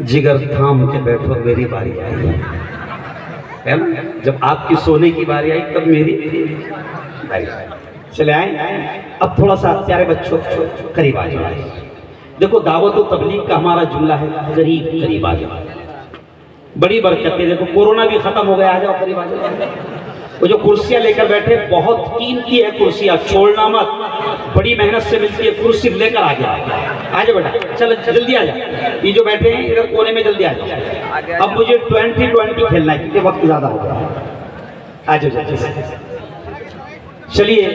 जिगर थाम के बैठो मेरी बारी आई है ना। जब आपकी सोने की बारी आई तब मेरी बारी आई। चले आए। अब थोड़ा सा प्यारे बच्चों करीब आ जाए। देखो दावत व तबलीग का हमारा जुमला है करीब करीब आ जाओ, बड़ी बरकत है। देखो कोरोना भी खत्म हो गया, आ जाओ करीब आ जाओ। वो जो कुर्सियां लेकर बैठे बहुत कीमती है कुर्सियां, छोड़ना मत, बड़ी मेहनत से मिलती है। कुर्सी लेकर आ जाओ बेटा, चल जल्दी आ जाओ। ये जो बैठे हैं इधर कोने में जल्दी आ जाओ। अब मुझे 20-20 खेलना है क्योंकि वक्त ज्यादा हो गया। आ जाओ चलिए,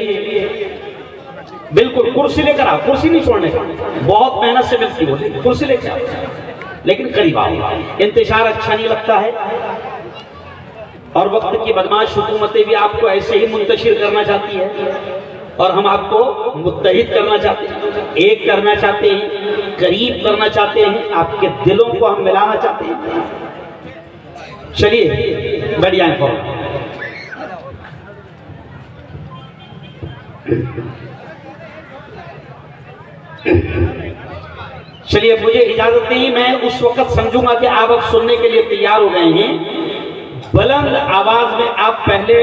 बिल्कुल कुर्सी लेकर आओ, कुर्सी नहीं छोड़ने का, बहुत मेहनत से मिलती है कुर्सी लेकर आओ, लेकिन करीब आओ। इंतजार अच्छा नहीं लगता है और वक्त की बदमाश हुकूमतें भी आपको ऐसे ही मुंतशिर करना चाहती है और हम आपको मुत्तहिद करना चाहते हैं, एक करना चाहते हैं, करीब करना चाहते हैं, आपके दिलों को हम मिलाना चाहते हैं। चलिए बैठ जाएं फौरन। चलिए मुझे इजाजत नहीं, मैं उस वक्त समझूंगा कि आप अब सुनने के लिए तैयार हो गए हैं। बुलंद आवाज में आप पहले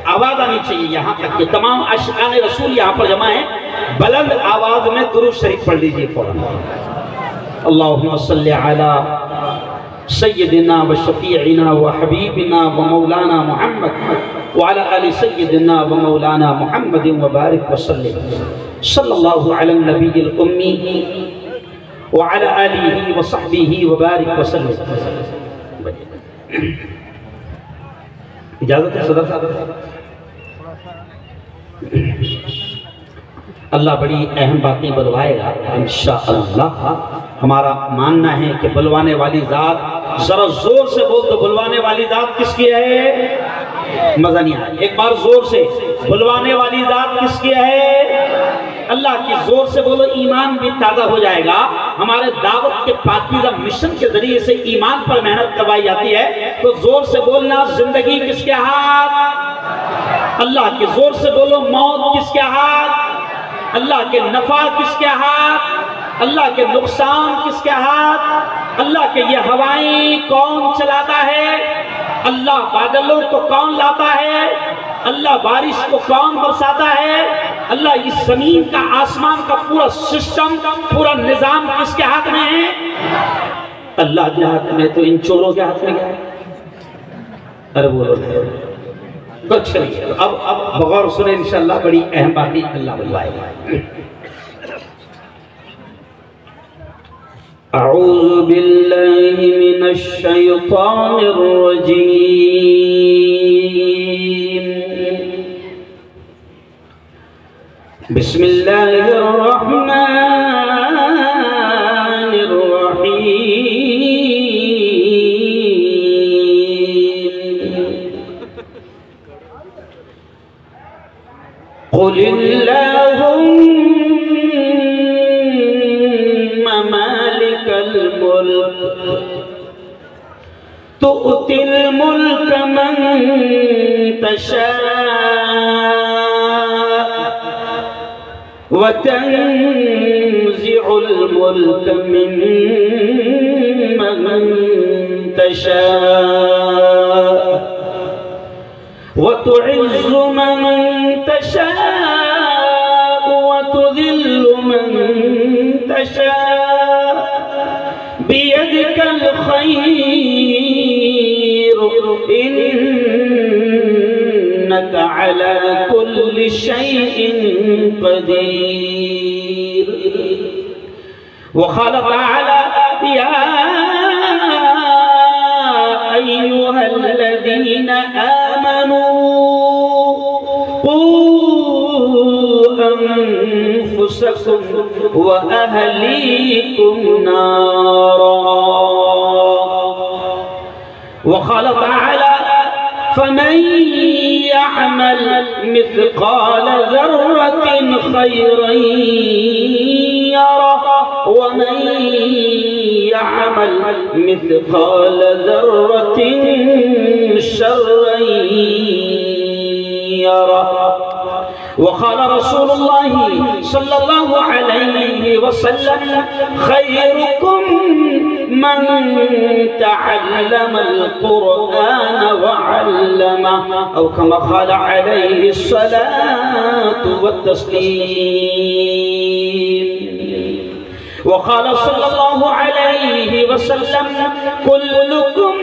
आवाज आनी चाहिए यहाँ तक कि तमाम आशिकान रसूल यहाँ पर जमा है। बुलंद आवाज में दुरूद शरीफ पढ़ लीजिए फौरन। अल्लाहुम्मा सल्ली अला सय्यदिना व शफीइना व हबीबिना व मौलाना मुहम्मद व अला आलि सय्यदिना व मौलाना मुहम्मद व बारिक व सल्लिम सल्लल्लाहु अला नबील उम्मी व अला आलिहि व सहबिहि व बारिक व सल्लिम। इजाजत है सदर साहब? अल्लाह बड़ी अहम बातें बुलवाएगा इंशाअल्लाह। हमारा मानना है कि बुलवाने वाली जात, जरा जोर से बोल दो, बुलवाने वाली जात किसकी है? मजा नहीं आया, एक बार जोर से, बुलवाने वाली जात किसकी है? अल्लाह की। जोर से बोलो, ईमान भी ताज़ा हो जाएगा। हमारे दावत के पाकीज़ा मिशन के जरिए से ईमान पर मेहनत करवाई जाती है, तो जोर से बोलना, जिंदगी किसके हाथ? अल्लाह के। जोर से बोलो, मौत किसके हाथ? अल्लाह के। नफा किसके हाथ? अल्लाह के। नुकसान किसके हाथ? अल्लाह के। ये हवाएं कौन चलाता है? अल्लाह। बादलों को कौन लाता है? अल्लाह। बारिश को कौन बरसाता है? अल्लाह। इस जमीन का, आसमान का पूरा सिस्टम, पूरा निजाम किसके हाथ में है? अल्लाह के हाथ में। तो इन चोरों के हाथ में क्या है? अरे बोलो तो चलिए अब बगौर सुने इंशाअल्लाह, बड़ी अहम बातें अल्लाह बुलवाएगा। अऊज़ु बिल्लाहि मिनश शैतानिर रजीम। बिस्मिल्लाहिर रहमानिर रहीम। कुलिल्लाहुम्मा मालिकल मुल्क तुअतिल मुल्क मन तशा व तंज़िउल मुल्क मिम्मन तशा व तुइज़्ज़ु मन तशा व तुज़िल्लु मन तशा बियदिकल खैर इन्नका अला कुल्लि शैइन क़दीर। व क़ाल तआला या अय्युहल्लज़ीना आमनू अनफुसकुम व अहलीकुम नारा। व क़ाल तआला फमन यअमल मिस्क़ाल ज़र्रतिन खैरन यरह व मन यअमल मिस्क़ाल ज़र्रतिन शर्रन यरह। वक़ाल रसूलुल्लाह सल्लल्लाहु अलैहि वसल्लम खैरुकुम मन तअल्लमल कुरआन व अल्लमा औ कमा क़ाल अलैहि सलातु व तस्लीम। वक़ाल सल्लल्लाहु अलैहि वसल्लम कुल्लुकुम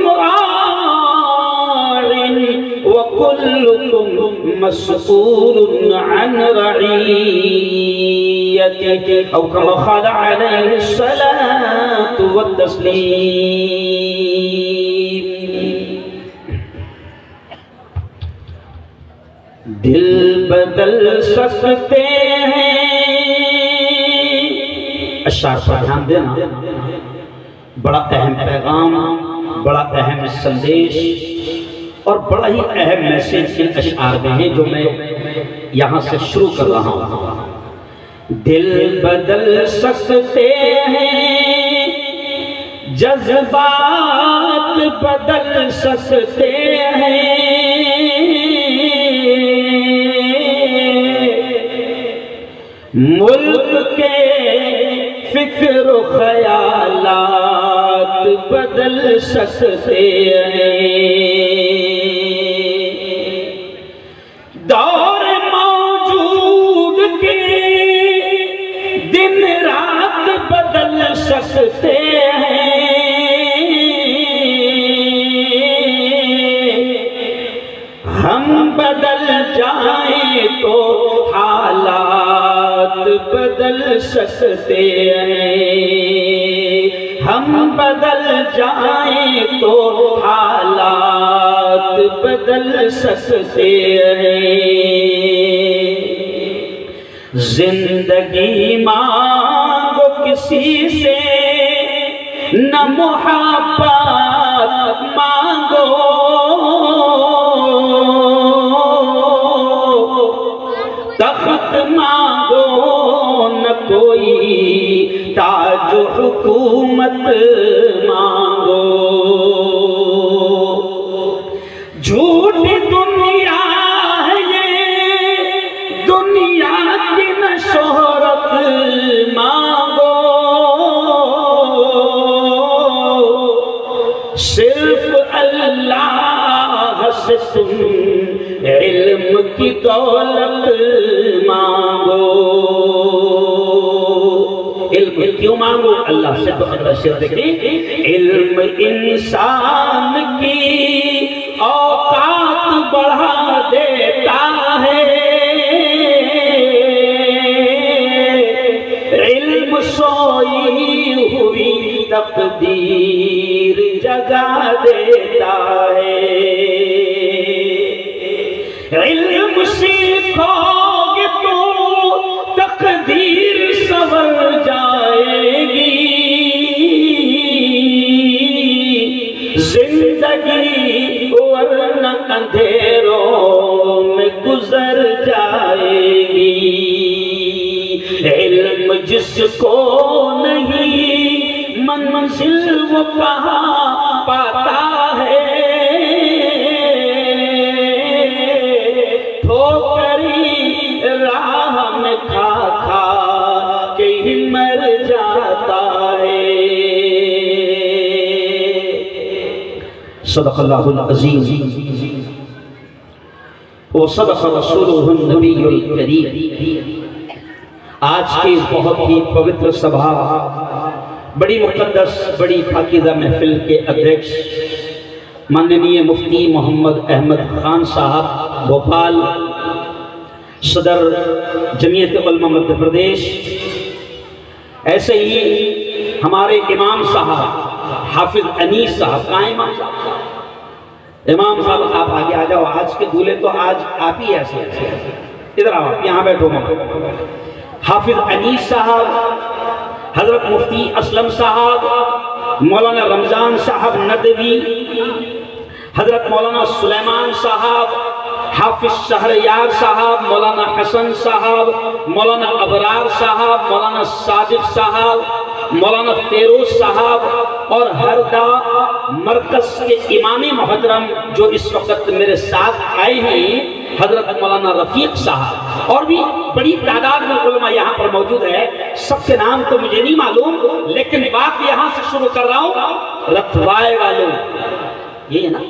राइन व कुल्लुकुम मस्ऊलुन अन रईयतिहि औ कमा क़ाल अलैहि सलातु व तस्लीम। दिल बदल सकते हैं, अशार पर ध्यान देना, बड़ा अहम पैगाम, बड़ा अहम संदेश और बड़ा ही अहम मैसेज इन अशार में है जो मैं यहाँ से शुरू कर रहा हूँ। दिल बदल सकते हैं, जज्बात बदल सकते हैं, मुल्क के फिक्र ख्यालात बदल सकते हैं, दौर मौजूद के दिन रात बदल सकते हैं, हम बदल जाएं तो हालात बदल सकते हैं, हम बदल जाएं तो हालात बदल सकते हैं। जिंदगी मांगो किसी से न मोहब्बत मांगो, तख्त मांगो न कोई ताज हुकूमत मांगो। झूठी दुनिया है ये, दुनिया की न शोहरत मांगो, सिर्फ अल्लाह से तुम इल्म की दौलत मांगो। इल्म क्यों मांगो? अल्लाह से। तो अल्लाह से देखिए, इल्म इंसान की औकात बढ़ा देता है, इल्म सोई हुई तकदीर जगा देता है। इल्म सीखोगे तो तकदीर संवर जाएगी, जिंदगी वरना अंधेरों में गुजर जाएगी। इल्म जिसको नहीं मंजिल वो कहाँ पाता है, राह में खा खा के ही मर जाता है। सदक़ल्लाहुल अज़ीम व सदक़ रसूलुहुन नबियुल करीम। आज की इस बहुत ही पवित्र सभा, बड़ी मुक़द्दस, बड़ी पाकीज़ा महफिल के अध्यक्ष माननीय मुफ्ती मोहम्मद अहमद खान साहब भोपाल, सदर जमीयत उलमा मध्य प्रदेश, ऐसे ही हमारे इमाम साहब हाफिज अनीस साहब। कहाँ इमाम साहब? इमाम साहब आप आगे आ जाओ, आज के दूल्हे तो आज आप ही ऐसे, इधर आओ, यहाँ बैठो। हाफिज अनीस साहब, हजरत मुफ्ती असलम साहब, मौलाना रमजान साहब नदवी, हजरत मौलाना सुलेमान साहब, हाफिज शहरयार साहब, मौलाना हसन साहब, मौलाना अबरार साहब, मौलाना सादिक साहब, मौलाना फेरोज साहब और हरदा मरकज के इमाम मोहतरम जो इस वक्त मेरे साथ आए हैं, हजरत मौलाना रफीक साहब और भी बड़ी तादाद में उलमा यहाँ पर मौजूद है। सबके नाम तो मुझे नहीं मालूम, लेकिन बात यहाँ से शुरू कर रहा हूँ। रतवाए वालों, ये है ना,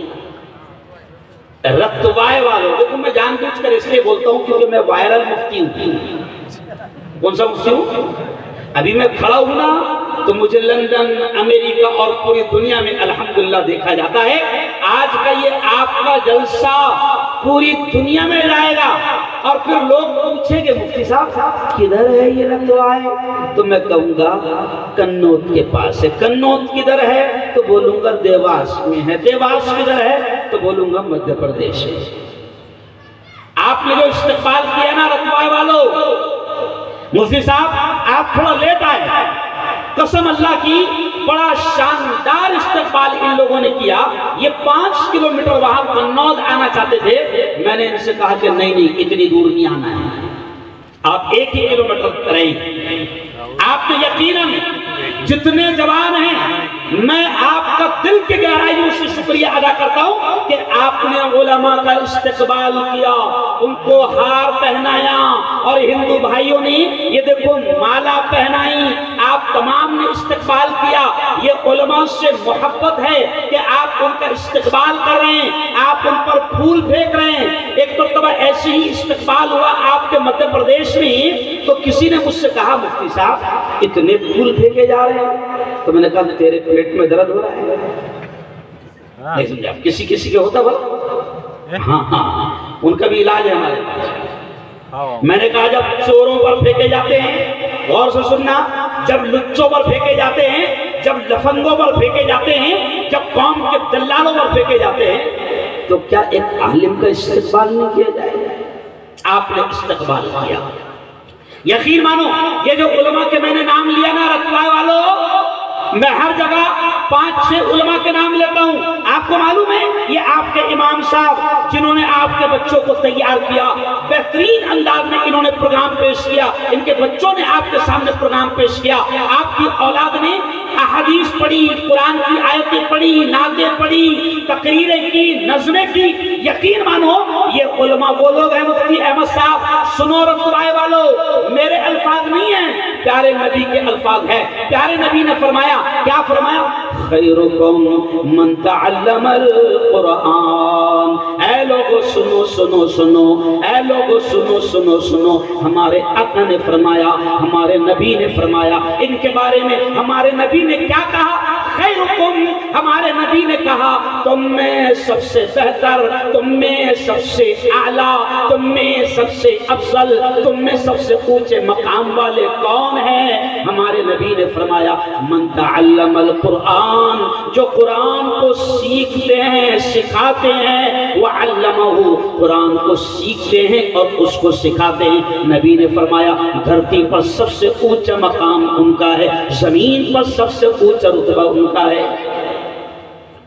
रतवाए वालों। देखो मैं जानबूझकर इसलिए बोलता हूँ क्योंकि मैं वायरल मुफ्ती हूँ। कौन सा मुफ्ती हूँ? अभी मैं खड़ा हूं ना तो मुझे लंदन, अमेरिका और पूरी दुनिया में अल्हम्दुलिल्लाह देखा जाता है। आज का ये आपका जलसा पूरी दुनिया में जाएगा और फिर लोग पूछेंगे मुफ्ती साहब किधर है ये रतवाए, तो मैं कहूंगा कन्नौज के पास है। कन्नौज किधर है तो बोलूंगा देवास में है। देवास किधर है तो बोलूंगा मध्य प्रदेश है। आपने जो इस्तेमाल किया ना रतवाए वालों, मुफ्ती साहब आप थोड़ा लेट आए, कसम अल्लाह की बड़ा शानदार इस्तेमाल इन लोगों ने किया। ये 5 किलोमीटर वहां कन्नौज आना चाहते थे, मैंने इनसे कहा कि नहीं इतनी दूर नहीं आना है, आप 1 ही किलोमीटर रहें। आप तो यकीनन जितने जवान हैं, मैं आपका दिल की गहराइयों से शुक्रिया अदा करता हूं कि आपने उलमा का इस्तेकबाल किया, उनको हार पहनाया और हिंदू भाइयों ने ये देखो माला पहनाई। आप तमाम ने इस्तेकबाल किया। ये उलमा से मोहब्बत है कि आप उनका इस्तेकबाल कर रहे हैं, आप उन पर फूल फेंक रहे हैं। एक मरतबा ऐसे ही इस्तेकबाल हुआ आपके मध्य प्रदेश में, तो किसी ने मुझसे कहा मुफ्ती साहब इतने फूल फेंके जा रहे हैं, तो मैंने कहा तेरे पेट में दर्द हो रहा है। नहीं समझा? किसी किसी के होता बोला हाँ, उनका भी इलाज है हमारे पास। मैंने कहा जब चोरों पर फेंके जाते हैं, गौर से सुनना, जब लुच्चों पर फेंके जाते हैं, जब लफंगों पर फेंके जाते हैं, जब कौम के दल्लालों पर फेंके जाते हैं, तो क्या एक आलिम का इस्तेकबाल नहीं किया जाए? आपने इस्तेकबाल किया। यकीन मानो ये जो उलमा के मैंने नाम लिया ना रतवाए वालों, मैं हर जगह 5-6 उलमा के नाम लेता हूँ। आपको मालूम है ये आपके इमाम साहब जिन्होंने आपके बच्चों को तैयार किया, बेहतरीन अंदाज में इन्होंने प्रोग्राम पेश किया, इनके बच्चों ने आपके सामने प्रोग्राम पेश किया, आपकी औलाद ने अहादीस पढ़ी, कुरान की आयतें पढ़ी, नाज़ें पढ़ी, तकरीरें की, नज़में की। यकीन मानो ये उलमा वो लोग हैं। मुफ्ती अहमद साहब सुनो रतवाए वालों, मेरे अल्फाज नहीं है, प्यारे नबी के अल्फाज है। प्यारे नबी ने फरमाया, क्या फरमाया? खैरुकुम मन तअल्लमल कुरान। ऐ लोगों सुनो सुनो सुनो, ऐ लोगों सुनो सुनो सुनो, हमारे आका ने फरमाया, हमारे नबी ने फरमाया, इनके बारे में हमारे नबी ने क्या कहा? खैरुकुम, हमारे नबी ने कहा तुम में सबसे बेहतर, तुम में सबसे आला, तुम में सबसे अफजल, तुम में सबसे ऊंचे मकाम वाले कौन है? हमारे नबी ने फरमाया मन तअल्लमल कुरान, जो कुरान को सीखते हैं, सिखाते हैं, व अल्लमहु, कुरान को सीखते हैं और उसको सिखाते हैं। नबी ने फरमाया धरती पर सबसे ऊंचा मकाम उनका है, जमीन पर सबसे ऊंचा रुतबा उनका है।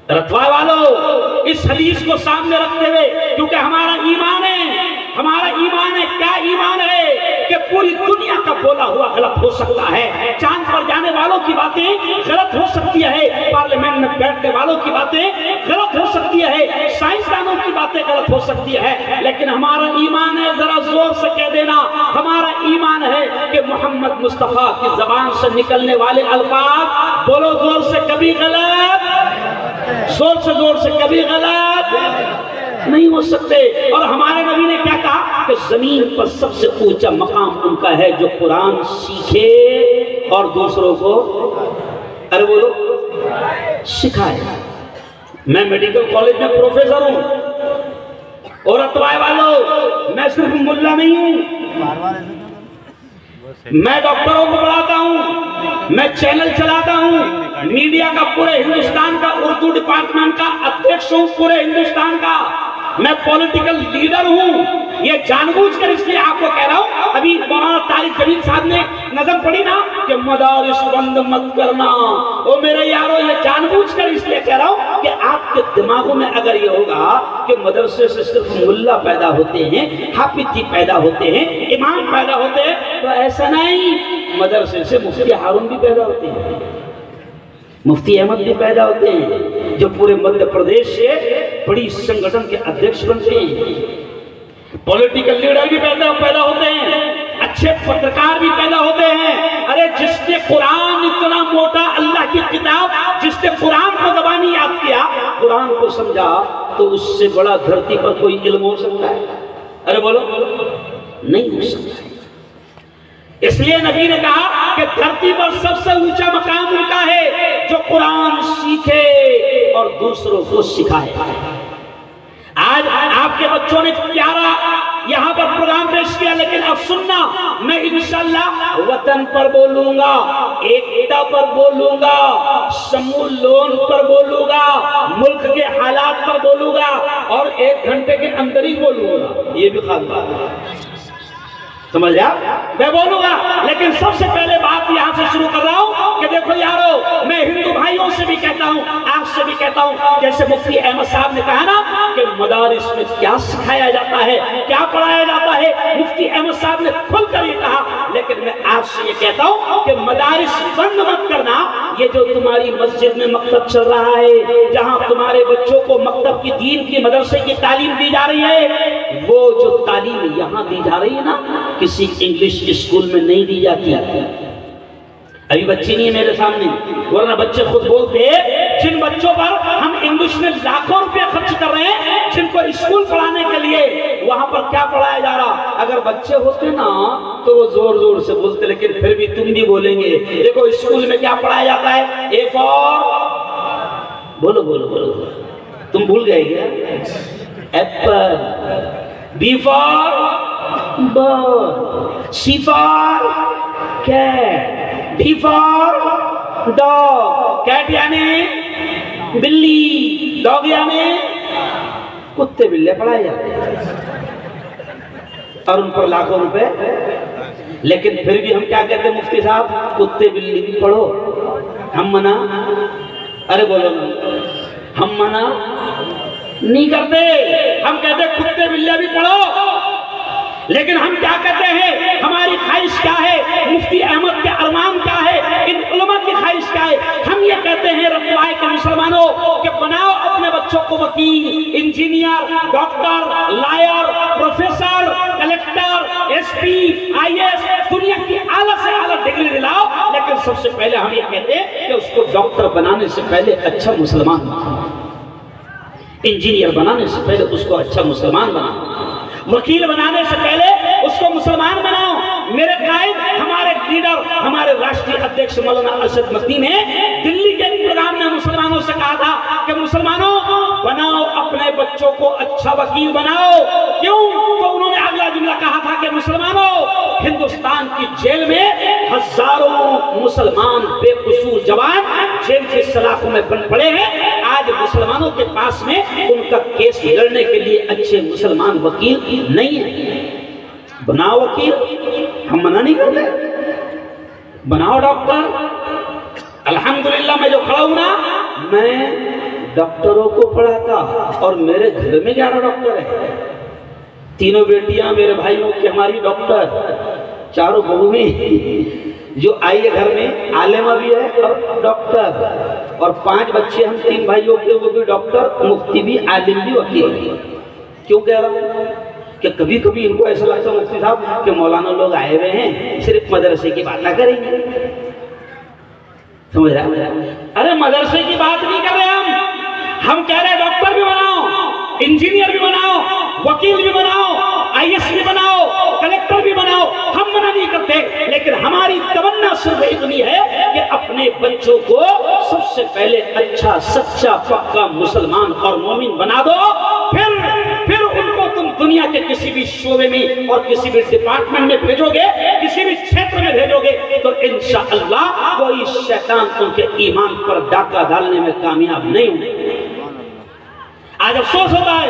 रतवा वालों, इस हदीस को सामने रखते हुए, क्योंकि हमारा ईमान है, हमारा ईमान है, क्या ईमान है कि पूरी दुनिया का बोला हुआ गलत हो सकता है, चांद पर जाने वालों की बातें गलत हो सकती है, पार्लियामेंट में बैठने वालों की बातें गलत हो सकती है, साइंसदानों की बातें गलत हो सकती है, लेकिन हमारा ईमान है, जरा जोर से कह देना, हमारा ईमान है कि मोहम्मद मुस्तफा की जबान से निकलने वाले अल्फाज बोलो जोर से कभी गलत, जोर से कभी गलत नहीं हो सकते। और हमारे नबी ने क्या कहा कि जमीन पर सबसे ऊंचा मकाम उनका है जो कुरान सीखे और दूसरों को, अरे बोलो, सिखाए। मैं मेडिकल कॉलेज में प्रोफेसर हूं, और रतवाए वालों मैं सिर्फ मुल्ला नहीं हूं, मैं डॉक्टरों को पढ़ाता हूं, मैं चैनल चलाता हूं, मीडिया का पूरे हिंदुस्तान का, उर्दू डिपार्टमेंट का अध्यक्ष हूं पूरे हिंदुस्तान का, मैं पॉलिटिकल लीडर हूं। ये जानबूझकर इसलिए आपको कह रहा हूं, अभी मौलाना तारिक जमील साहब ने नज़म पढ़ी ना कि मदारिस बंद मत करना, ओ मेरे यारों, ये जानबूझकर इसलिए कह रहा हूं कि आपके दिमागों में अगर ये होगा कि मदरसे से सिर्फ मुल्ला पैदा होते हैं, हाफिज जी पैदा होते हैं, इमाम पैदा होते हैं, तो ऐसा नहीं, मदरसे से मुफ्ती हारून भी पैदा होते हैं, मुफ्ती अहमद भी पैदा होते हैं, जो पूरे मध्य प्रदेश से बड़ी संगठन के अध्यक्ष बनते हैं। पॉलिटिकल लीडर भी पैदा होते हैं, अच्छे पत्रकार भी पैदा होते हैं। अरे जिसने कुरान इतना मोटा अल्लाह की किताब, जिसने कुरान को ज़बानी याद किया, कुरान को समझा, तो उससे बड़ा धरती पर कोई इल्म हो सकता है? अरे बोलो, नहीं हो सकता। इसलिए नबी ने कहा कि धरती पर सबसे ऊंचा मकाम उनका है जो कुरान सीखे और दूसरों को सिखाए। आज आपके बच्चों ने प्यारा यहाँ पर प्रोग्राम पेश किया, लेकिन अब सुनना, मैं इंशाअल्लाह वतन पर बोलूंगा, एकता पर बोलूंगा, समूह लोन पर बोलूंगा, मुल्क के हालात पर बोलूंगा और 1 घंटे के अंदर ही बोलूंगा। ये भी खास बात है, समझ लिया? मैं बोलूंगा, लेकिन सबसे पहले बात यहां से शुरू कर रहा हूं कि देखो यारो, मैं हिंदू भाइयों से भी कहता हूं, आपसे भी कहता हूं, जैसे मुफ्ती अहमद साहब ने कहा ना कि मदारिस में क्या सिखाया जाता है, क्या पढ़ाया जाता है, मुफ्ती अहमद साहब ने खुलकर ये कहा। लेकिन मैं आपसे ये कहता हूं कि मदारिस बंद मत करना। ये जो तुम्हारी मस्जिद में मकतब चल रहा है, जहां तुम्हारे बच्चों को मकतब की, दीन की, मदरसे की तालीम दी जा रही है, वो जो तालीम यहाँ दी जा रही है ना, किसी इंग्लिश स्कूल में नहीं दी जाती। अभी बच्ची नहीं है मेरे सामने, वरना बच्चे खुद बोलते, जिन बच्चों पर हम इंग्लिश में लाखों रुपए खर्च कर रहे हैं, जिनको स्कूल पढ़ाने के लिए, वहां पर क्या पढ़ाया जा रहा। अगर बच्चे होते ना तो वो जोर जोर से बोलते, लेकिन फिर भी तुम भी बोलेंगे। देखो स्कूल में क्या पढ़ाया जाता है, ए फॉर, बोलो बोलो बोलो, तुम भूल गए क्या? Apple, B for bird, C for cat, D for dog। Cat यानी बिल्ली, डॉग यानी कुत्ते बिल्ले पढ़ाए जाते हैं और उन पर लाखों रुपए। लेकिन फिर भी हम क्या कहते हैं मुफ्ती साहब, कुत्ते बिल्ली भी पढ़ो, हम मना, अरे बोलो, हम मना नहीं करते, हम कहते कुत्ते बिल्ले भी पढ़ो। लेकिन हम क्या कहते हैं, हमारी ख्वाहिश क्या है, मुफ्ती अहमद के अरमान क्या है, इन उलमा की ख्वाहिश क्या है। हम ये कहते हैं रतवाए के मुसलमानों कि बनाओ अपने बच्चों को वकील, engineer, doctor, lawyer, professor, collector, SP, IAS, दुनिया की आला से आला डिग्री दिलाओ। लेकिन सबसे पहले हम ये कहते हैं कि उसको डॉक्टर बनाने से पहले अच्छा मुसलमान बनाओ, इंजीनियर बनाने से पहले उसको अच्छा मुसलमान बनाओ, वकील बनाने से पहले उसको मुसलमान बनाओ। मेरे कायद, हमारे लीडर, हमारे राष्ट्रीय अध्यक्ष मौलाना अरशद मदनी ने दिल्ली के प्रोग्राम में मुसलमानों से कहा था कि मुसलमानों बनाओ अपने बच्चों को अच्छा वकील बनाओ। क्यों? तो उन्होंने अगला जुमला कहा था कि मुसलमानों, हिंदुस्तान की जेल में हजारों मुसलमान बेकसूर जवान जेल के सलाखों में बंद पड़े हैं। आज मुसलमानों के पास में उनका केस लड़ने के लिए अच्छे मुसलमान वकील नहीं है। बनाओ वकील, हम मना नहीं करते, बनाओ डॉक्टर। अल्हम्दुलिल्लाह मैं जो खड़ा हूं ना, मैं डॉक्टरों को पढ़ाता और मेरे घर में 11 डॉक्टर है, 3 बेटियां मेरे भाइयों की हमारी डॉक्टर, 4 बहुएं जो आई है घर में, आलिमा भी है और डॉक्टर, और 5 बच्चे हम 3 भाइयों के, वो भी डॉक्टर, मुफ्ती भी, आलिम भी, वकील भी। क्यों कह रहा हूँ कि कभी कभी इनको ऐसा लगता है मुफ्ती साहब कि मौलाना लोग आए हुए हैं, सिर्फ मदरसे की बात ना करेंगे, समझ रहा है? अरे मदरसे की बात नहीं कर रहे हम कह रहे हैं डॉक्टर भी बनाओ, इंजीनियर भी बनाओ, वकील भी बनाओ, आईएएस भी बनाओ, कलेक्टर भी बनाओ, हम मना नहीं करते। लेकिन हमारी तमन्ना सिर्फ इतनी है कि अपने बच्चों को सबसे पहले अच्छा, सच्चा, पक्का मुसलमान और मोमिन बना दो। फिर उनको तुम दुनिया के किसी भी शोबे में और किसी भी डिपार्टमेंट में भेजोगे, किसी भी क्षेत्र में भेजोगे, तो इंशाअल्लाह कोई शैतान उनके ईमान पर डाका डालने में कामयाब नहीं होंगे। आज अफसोस होता है,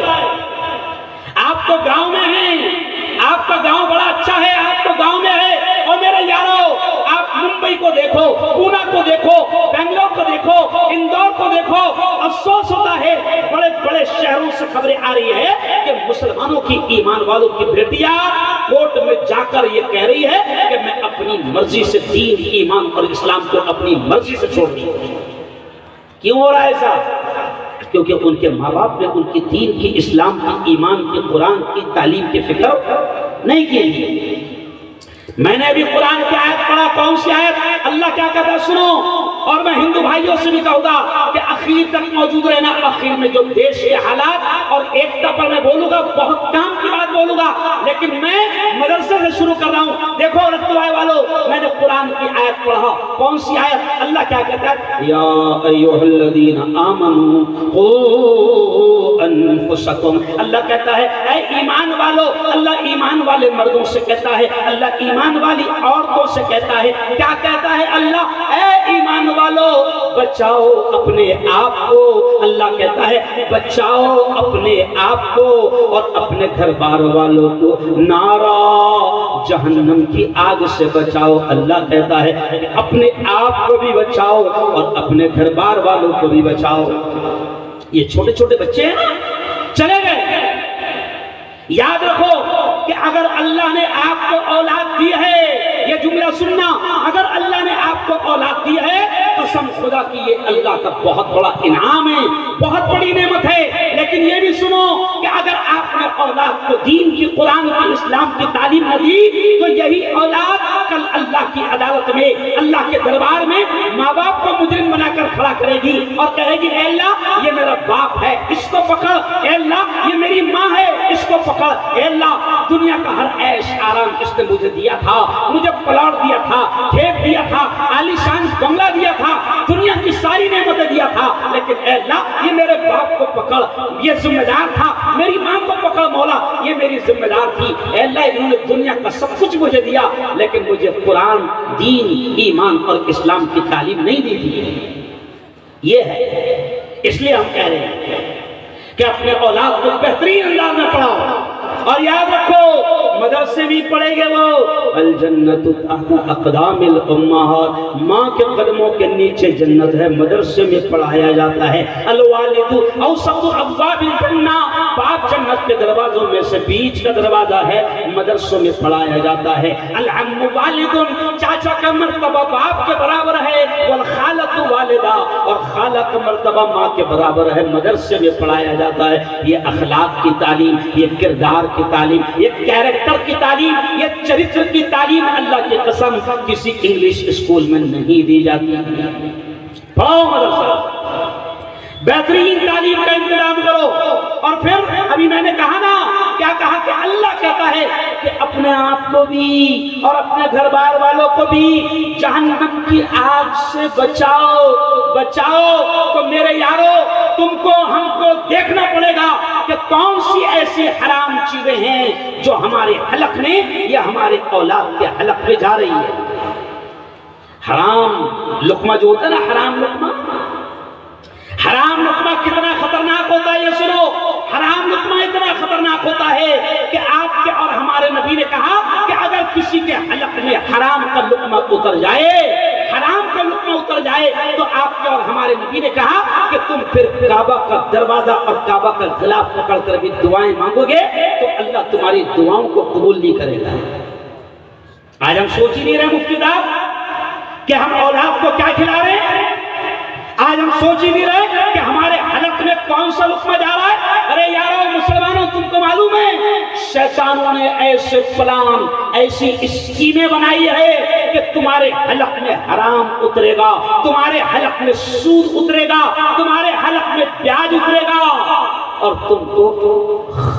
आप तो गांव में हैं, आपका गांव बड़ा अच्छा है, आप तो गांव में है, और मेरे यारों आप मुंबई को देखो, पूना को देखो, बेंगलोर को देखो, इंदौर को देखो, अफसोस होता है बड़े बड़े शहरों से खबरें आ रही है कि मुसलमानों की, ईमान वालों की बेटियां कोर्ट में जाकर ये कह रही है कि मैं अपनी मर्जी से दीन, ईमान और इस्लाम को अपनी मर्जी से छोड़ दी। क्यों हो रहा है ऐसा? क्योंकि उनके माँ बाप ने उनकी दीन की, इस्लाम की, ईमान की, कुरान की तालीम की फिक्र नहीं की। मैंने अभी कुरान की आयत पढ़ा, कौन सी आयत? अल्लाह क्या कहता है सुनो। और मैं हिंदू भाइयों से भी कहूंगा कि आखिर तक मौजूद रहना। आखिर में जो देश के हालात और एकता पर मैं बोलूंगा, बहुत काम की बात बोलूंगा, लेकिन मैं मदरसे से शुरू कर रहा हूं। देखो रत्तवाए वालों, मैंने कुरान की आयत पढ़ा, कौन सी आयत? अल्लाह क्या कहता है? या अय्युहल्लज़ीना आमनू क़ू अनफुसकुम। अल्लाह कहता है ऐ ईमान वालों। अल्लाह ईमान वाले मर्दों से कहता है, अल्लाह ईमान वाली औरतों से कहता है। क्या कहता है अल्लाह? ऐ ईमान वालों, बचाओ अपने आप को। अल्लाह कहता है बचाओ अपने आप को और अपने घर बार वालों को नारा जहन्नम की आग से बचाओ। अल्लाह कहता है अपने आप को भी बचाओ और अपने घर बार वालों को भी बचाओ। ये छोटे छोटे बच्चे हैं ना, चले गए। याद रखो कि अगर अल्लाह ने आपको औलाद दी है, ये जुमला सुनना, अगर अल्लाह ने आपको औलाद दी है, कसम खुदा की ये अल्लाह का बहुत बड़ा इनाम है, बहुत बड़ी नेमत है। लेकिन ये भी सुनो कि अगर आपने औलाद को दीन की, कुरान की, इस्लाम की तालीम न दी, तो यही औलाद कल अल्लाह की अदालत में, अल्लाह के दरबार में माँ बाप को मुजरिम बनाकर खड़ा करेगी और कहेगी ऐ अल्लाह ये मेरा बाप है, इसको पकड़। ऐ अल्लाह ये मेरी माँ है, इसको पकड़। ऐ अल्लाह दुनिया का हर ऐश आराम इसने मुझे दिया था, मुझे प्लॉट दिया था, खेत दिया था, आलीशान बंगला दिया था, दुनिया की सारी नेमतें दिया था, लेकिन ऐ अल्लाह ये मेरे बाप को पकड़, ये जिम्मेदार था। मेरी माँ को पकड़ मौला, ये मेरी जिम्मेदार थी। ऐ अल्लाह इन्होंने दुनिया का सब कुछ मुझे दिया, लेकिन मुझे कुरान, दीन, ईमान और इस्लाम की तालीम नहीं दी थी। ये है, इसलिए हम कह रहे हैं कि अपने औलाद को बेहतरीन अंदाज में पढ़ाओ। और याद रखो मदरसे भी पढ़ेंगे वो अल जन्नतु तहता अक़दामिल उम्महात, माँ के कदमों के नीचे जन्नत है, मदरसे में पढ़ाया जाता है। अल वालिदु औसतु अब्वाबिल जन्ना, बाप जन्नत के दरवाजों में से बीच का दरवाजा है, मदरसों में पढ़ाया जाता है। अल अम्मु वालिदुन, चाचा का मर्तबा बाप के बराबर है। वल खालतु वालिदा, और खाला का मर्तबा माँ के बराबर है, मदरसे में पढ़ाया जाता है। ये अखलाक की तालीम, ये किरदार की तालीम, ये कैरेक्टर की तालीम, ये चरित्र की तालीम अल्लाह की कसम किसी इंग्लिश स्कूल में नहीं दी जाती। पढ़ाओ मदरसा, बेहतरीन तालीम का इंतजाम करो। और फिर अभी मैंने कहा ना, क्या कहा कि अल्लाह कहता है कि अपने आप को भी और अपने घर बार वालों को भी जहन्नम की आग से बचाओ, बचाओ। तो मेरे यारो, तुमको हमको देखना पड़ेगा कि कौन सी ऐसी हराम चीजें हैं जो हमारे हलक में या हमारे औलाद के हलक में जा रही है। हराम लुकमा जो होता है ना, हराम लुकमा, हराम लुकमा कितना खतरनाक होता है ये सुनो। हराम लुकमा इतना खतरनाक होता है कि आपके और हमारे नबी ने कहा कि अगर किसी के हलक में हराम का लुकमा उतर जाए, हराम का लुकमा उतर जाए, तो आपके और हमारे नबी ने कहा कि तुम फिर काबा का दरवाजा और काबा का गिलाफ पकड़ कर भी दुआएं मांगोगे तो अल्लाह तुम्हारी दुआओं को कबूल नहीं करेगा। आज हम सोच ही नहीं रहे मुफ्ती साहब कि हम औलाद को क्या खिला रहे हैं। आज हम सोच ही नहीं रहे कि हमारे हलक में कौन सा लुक्मा जा रहा है। अरे यारो मुसलमानों, तुमको मालूम है शैतानों ने ऐसे प्लान, ऐसी स्कीमें बनाई है कि तुम्हारे हलक में हराम उतरेगा, तुम्हारे हलक में सूद उतरेगा, तुम्हारे हलक में ब्याज उतरेगा और तुमको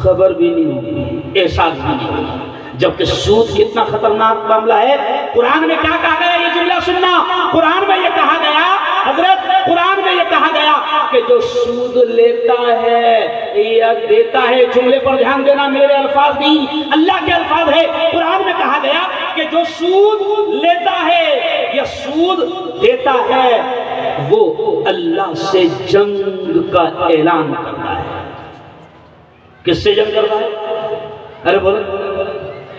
खबर भी नहीं होगी, एहसास भी नहीं होगा। जबकि सूद कितना खतरनाक मामला है। कुरान में क्या कहा गया, ये जुमला सुनना। कुरान में ये कहा गया, हजरत कुरान में ये कहा गया कि जो सूद लेता है या देता है, जुमले पर ध्यान देना, मेरे अल्फाज नहीं, अल्लाह के अल्फाज है। कुरान में कहा गया कि जो सूद लेता है या सूद देता है वो अल्लाह से जंग का ऐलान करता है। किससे जंग करता है? अरे बोलो।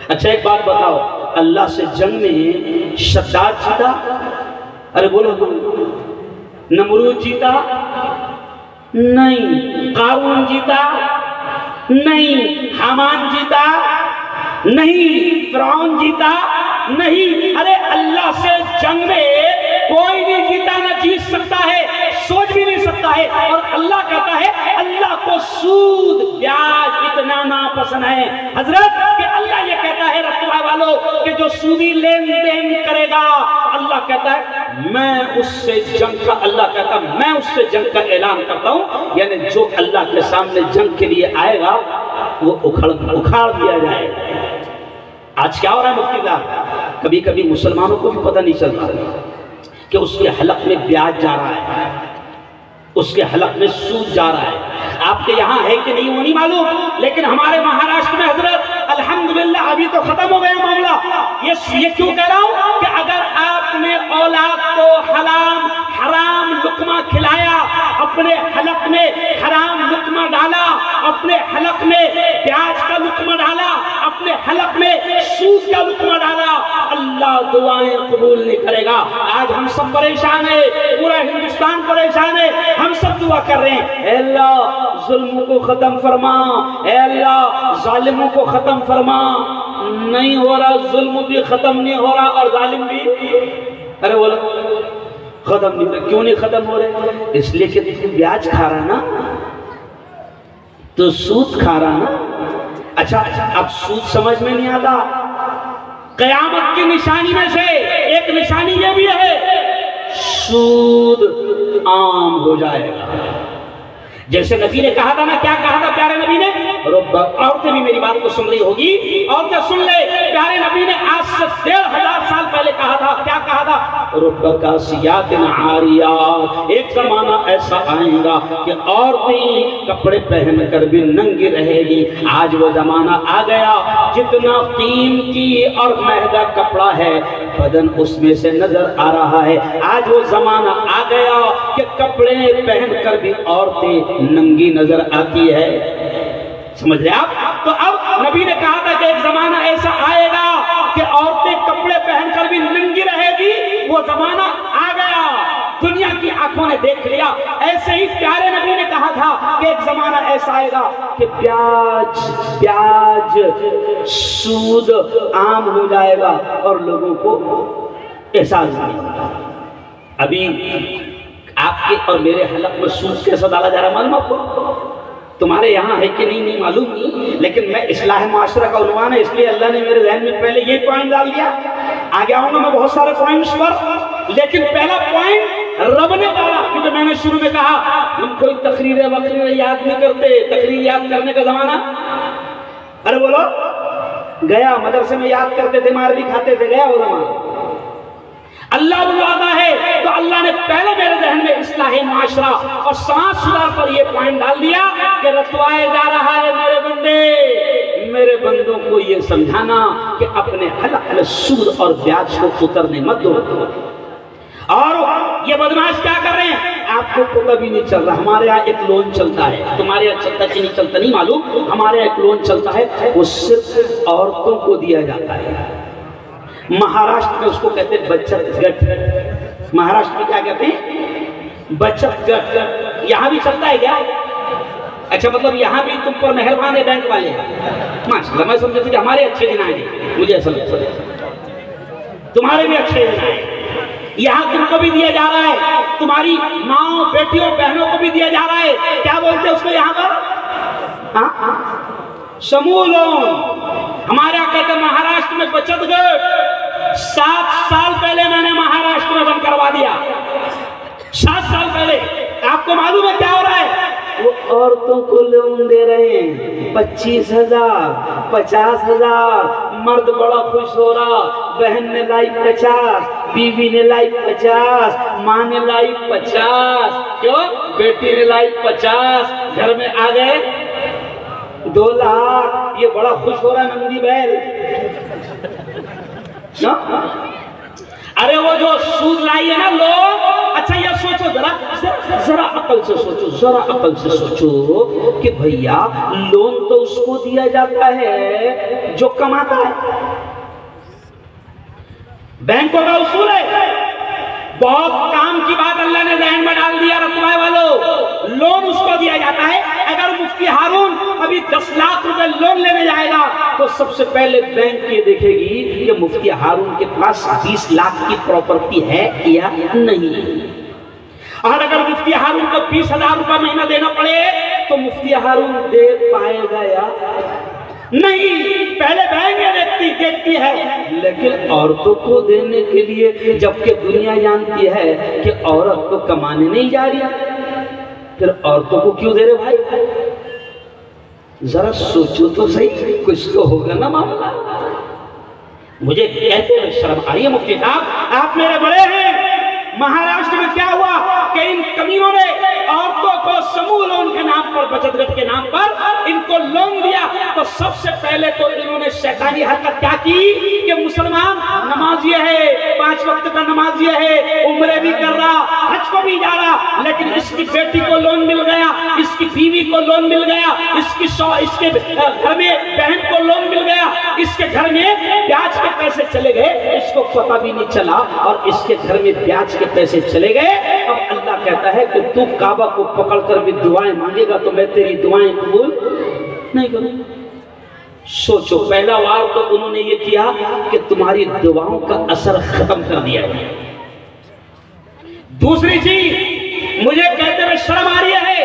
अच्छा एक बात बताओ, अल्लाह से जंग में शद्दाद जीता? अरे बोलो। नमरूद जीता? नहीं। कारून जीता? नहीं। हामान जीता? नहीं। फिरौन जीता? नहीं। अरे अल्लाह से जंग में कोई नहीं जीता, ना जीत सकता है, सोच भी नहीं सकता है। और अल्लाह कहता है अल्लाह को सूद ब्याज इतना नापसंद है हजरत कि अल्लाह ये कहता है रखवा वालों कि जो सूदी लेन देन करेगा अल्लाह कहता है मैं उससे जंग का अल्लाह कहता मैं उससे जंग का ऐलान करता हूं, यानी जो अल्लाह के सामने जंग के लिए आएगा वो उखाड़ दिया जाएगा। आज क्या हो रहा है मुफ्ती साहब, कभी कभी मुसलमानों को भी पता नहीं चलता कि उसके हलक में ब्याज जा रहा है, उसके हलक में सूद जा रहा है। आपके यहाँ है कि नहीं वो नहीं मालूम, लेकिन हमारे महाराष्ट्र में हजरत अल्हम्दुलिल्लाह अभी तो खत्म हो गया मामला। ये क्यों कह रहा हूँ कि अगर आपने औलाद को हराम लुकमा खिलाया, अपने हलक में हराम लुकमा डाला, अपने हलक में प्याज का लुकमा डाला, अपने हलक में सूद का लुकमा डाला, अल्लाह दुआएं कबूल नहीं करेगा। आज हम सब परेशान है, पूरा हिंदुस्तान परेशान है, हम सब दुआ कर रहे हैं अल्लाह जुल्म को खत्म फरमा, अल्लाह जालिमों को खत्म फरमा। नहीं हो रहा, जुल्म भी खत्म नहीं हो रहा और जालिम भी, अरे बोलो खत्म नहीं हो रहा। क्यों नहीं खत्म हो रहे? इसलिए कि तुम ब्याज खा रहा ना, तो सूद खा रहा ना। अच्छा अब सूद समझ में नहीं आता। कयामत की निशानी में से एक निशानी ये भी है, सूद आम हो जाएगा। जैसे नबी ने कहा था ना, क्या कहा था प्यारे नबी ने? औरतें भी मेरी बात को सुन रही होगी, औरतें सुन ले। प्यारे नबी ने आज से 1500 साल पहले कहा था, क्या कहा था? रुब्बकासियातिन आरियात, एक जमाना ऐसा आएगा कि औरतें कपड़े पहनकर भी नंगी रहेगी। आज वो जमाना आ गया, जितना कीमती और महंगा कपड़ा है बदन उसमें से नजर आ रहा है। आज वो जमाना आ गया कि कपड़े पहनकर भी औरतें नंगी नजर आती है। समझ रहे आप? तो अब नबी ने कहा था कि एक जमाना ऐसा आएगा कि औरतें कपड़े पहनकर भी नंगी रहेगी। वो जमाना आ गया, दुनिया की आंखों ने देख लिया। ऐसे ही प्यारे नबी ने कहा था कि एक जमाना ऐसा आएगा कि ब्याज सूद आम हो जाएगा और लोगों को एहसास नहीं होगा। अभी आपके और मेरे हलक में सूद कैसा डाला जा रहा है मालूम आपको? तुम्हारे यहाँ है कि नहीं मालूम नहीं, लेकिन मैं इस्लाह माशरा का उन्वान है, इसलिए अल्लाह ने मेरे ज़हन में पहले ये पॉइंट डाल दिया। आगे आऊंगा मैं बहुत सारे पॉइंट्स पर, लेकिन पहला पॉइंट रब ने डाला। क्योंकि मैंने शुरू में कहा हम कोई तकरीर वकरीर याद नहीं करते, तकरीर याद करने का जमाना अरे बोलो गया। मदरसे में याद करते थे, मार भी खाते थे, गया वो जमाना। अल्लाह बुलाता है तो अल्लाह ने पहले मेरे जहन में इस्लाह माशरा और समाज सुधार पर यह पॉइंट डाल दिया कि रतवाए जा रहा है मेरे बंदे, मेरे बंदों को यह समझाना कि अपने हलक में सूद और ब्याज को उतरने मत दो। और ये बदमाश क्या कर रहे हैं आपको पता भी नहीं चल रहा। हमारे यहाँ एक लोन चलता है, तुम्हारे यहाँ चलता कि नहीं चलता नहीं मालूम, हमारे यहाँ एक लोन चलता है, वो सिर्फ औरतों को दिया जाता है। महाराष्ट्र में उसको कहते हैं बचत गट। महाराष्ट्र में क्या कहते हैं? बचत गट। यहाँ भी चलता है क्या? अच्छा मतलब यहाँ भी तुम पर मेहरबान है बैंक वाले। माशाल्लाह, मैं समझती थी हमारे अच्छे दिन आए, मुझे ऐसा लगता तुम्हारे भी अच्छे दिन आए। यहाँ तुमको भी दिया जा रहा है, तुम्हारी माओ बेटियों बहनों को भी दिया जा रहा है। क्या बोलते हैं उसको यहाँ पर? समूह लोन। हमारे यहाँ कहते हैं महाराष्ट्र में बचत गट। 7 साल पहले मैंने महाराष्ट्र में बंद करवा दिया। 7 साल पहले। आपको मालूम है क्या हो रहा है? वो औरतों को लोन दे रहे हैं 25,000, 50,000। मर्द बड़ा खुश हो रहा, बहन ने लाई 50, बीवी ने लाई 50, माँ ने लाई 50, क्यों? बेटी ने लाई 50, घर में आ गए 2 लाख। ये बड़ा खुश हो रहा है नंदी बैल ना? अरे वो जो सूद लाई है ना लोग। अच्छा ये सोचो जरा अकल से सोचो, जरा अकल से सोचो कि भैया लोन तो उसको दिया जाता है जो कमाता है। बैंकों का उसूल है, बहुत काम की बात अल्लाह ने ज़हन में डाल दिया रतवाए वालों, लोन उसको दिया जाता है। अगर मुफ्ती हारून अभी 10 लाख रुपए लोन लेने जाएगा तो सबसे पहले बैंक ये देखेगी कि मुफ्ती हारून के पास 20 लाख की प्रॉपर्टी है या नहीं। और अगर मुफ्ती मुफ्ती हारून को 20,000 रुपये महीना देना पड़े तो मुफ्ती हारून दे पाएगा या नहीं? पहले बहनें देखती है, लेकिन औरतों को देने के लिए जबकि दुनिया जानती है कि औरत तो कमाने नहीं जा रही, फिर औरतों को क्यों दे रहे भाई? जरा सोचो तो सही, कुछ तो होगा ना मामला। मुझे कहते हुए शर्म आ रही है मुफ्ती साहब, आप मेरे बड़े हैं। महाराष्ट्र में क्या हुआ कि इन कमीनों ने औरतों को समूह लोन के नाम पर, बचत गट के नाम पर इनको लोन दिया। तो सबसे पहले तो इन्होंने शैतानी हरकत क्या की कि मुसलमान नमाजी है, 5 वक्त का नमाजी है, उम्रे भी कर रहा, हज को भी जा रहा, लेकिन इसकी बेटी को लोन मिल गया, इसकी बीवी को लोन मिल गया, इसके घर में बहन को लोन मिल गया, इसके घर में ब्याज के पैसे चले गए, इसको पता भी नहीं चला, और इसके घर में ब्याज के पैसे चले गए। अब अल्लाह कहता है कि तू काबा को पकड़कर भी दुआएं मांगेगा तो मैं तेरी दुआएं कबूल नहीं करूंगा। सोचो, पहला वार तो उन्होंने ये किया कि तुम्हारी दुआओं का असर खत्म कर दिया है। दूसरी चीज मुझे कहते हुए शर्म आ रही है,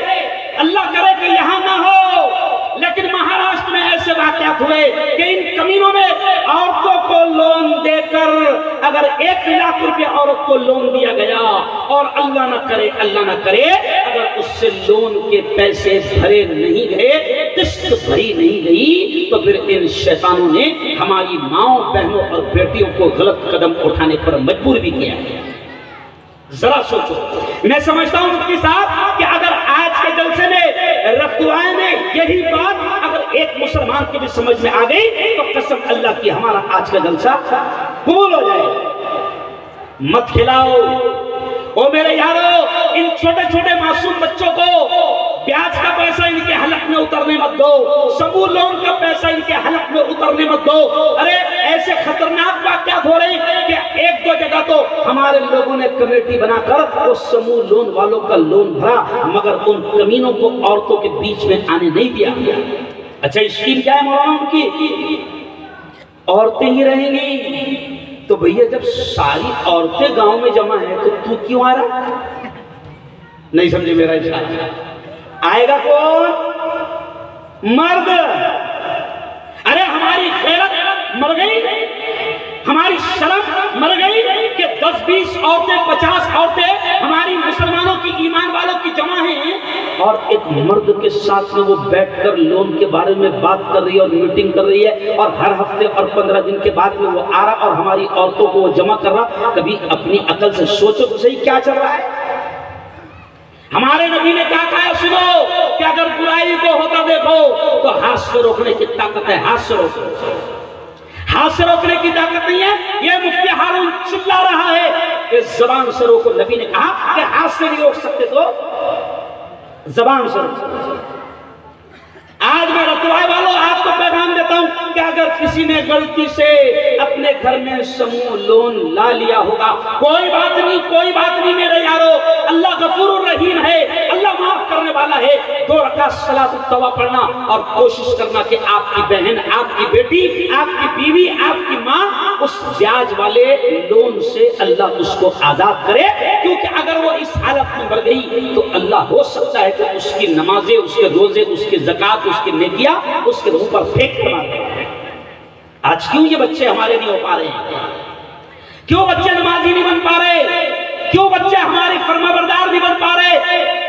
अल्लाह करे कि यहां ना हो, लेकिन महाराष्ट्र में ऐसे वाकयात हुए कि इन कमीनों ने औरतों को लोन देकर, अगर 1 लाख रुपए औरत को लोन दिया गया और अल्लाह ना करे अगर उससे लोन के पैसे भरे नहीं गए, किस्त भरी नहीं गई, तो फिर इन शैतानों ने हमारी माओ, बहनों और बेटियों को गलत कदम उठाने पर मजबूर भी किया। जरा सोचो, मैं समझता हूं मुफ्ती साहब कि अगर आज के जलसे में रफ्तुआए में यही बात अगर एक मुसलमान की भी समझ में आ गई तो कसम अल्लाह की हमारा आज का जलसा कबूल हो जाए। मत खिलाओ ओ मेरे यारो, इन छोटे छोटे मासूम बच्चों को ब्याज का पैसा इनके हलक में उतरने मत दो, समूह लोन का पैसा इनके हलक में उतरने मत दो। अरे ऐसे खतरनाक वाकयात हो रहे हैं कि 1-2 जगह तो हमारे लोगों ने कमेटी बनाकर वो समूह लोन वालों का लोन भरा, मगर उन कमीनों को औरतों के बीच में आने नहीं दिया। अच्छा, स्कीम क्या है मौलाना उनकी? औरतें ही रहेंगी। तो भैया जब सारी औरतें गांव में जमा है तो तू क्यों आ रहा? नहीं समझे मेरा इशारा? आएगा कौन? मर्द। अरे हमारी गैरत मर गई, हमारी शर्म मर गई कि 10-20 औरतें, 50 औरतें हमारी मुसलमानों की, ईमान वालों की जमा हैं, और एक मर्द के साथ में वो बैठकर लोन के बारे में बात कर रही है और मीटिंग कर रही है, और हर हफ्ते और 15 दिन के बाद में वो आ रहा और हमारी औरतों को वो जमा कर रहा। कभी अपनी अकल से सोचो तो सही क्या चल रहा है। हमारे नबी ने क्या कहा सुनो कि अगर बुराई को होता देखो तो हाथ से रोकने की ताकत है, हाथ से रोको। हाथ से रोकने की ताकत नहीं है, ये मुफ्ती हारून चिल्ला रहा है कि जबान से रोको। नबी ने कहा कि हाथ से नहीं रोक सकते तो जबान से रोको। आज मैं रतवाए वालों आपको पैगाम देता हूं कि अगर किसी ने गलती से अपने घर में समूह लोन ला लिया होगा, कोई बात नहीं मेरे यारो, अल्लाह गफूरुर रहीम है, अल्लाह माफ करने वाला है। 2 रकात सलात तवा पढ़ना और कोशिश करना कि आपकी बहन, आपकी बेटी, आपकी बीवी, आपकी माँ उस ब्याज वाले लोन से अल्लाह उसको आजाद करे, क्योंकि अगर वो इस हालत में मर गई तो अल्लाह हो सकता है कि उसकी नमाजें, उसके रोजे, उसके ज़कात, उसकी नेकियां उसके मुंह पर फेंक कर मार दे। आज क्यों ये बच्चे हमारे नहीं हो पा रहे हैं? क्यों बच्चे नमाजी नहीं बन पा रहे? क्यों बच्चे हमारी फरमाबरदार नहीं बन पा रहे?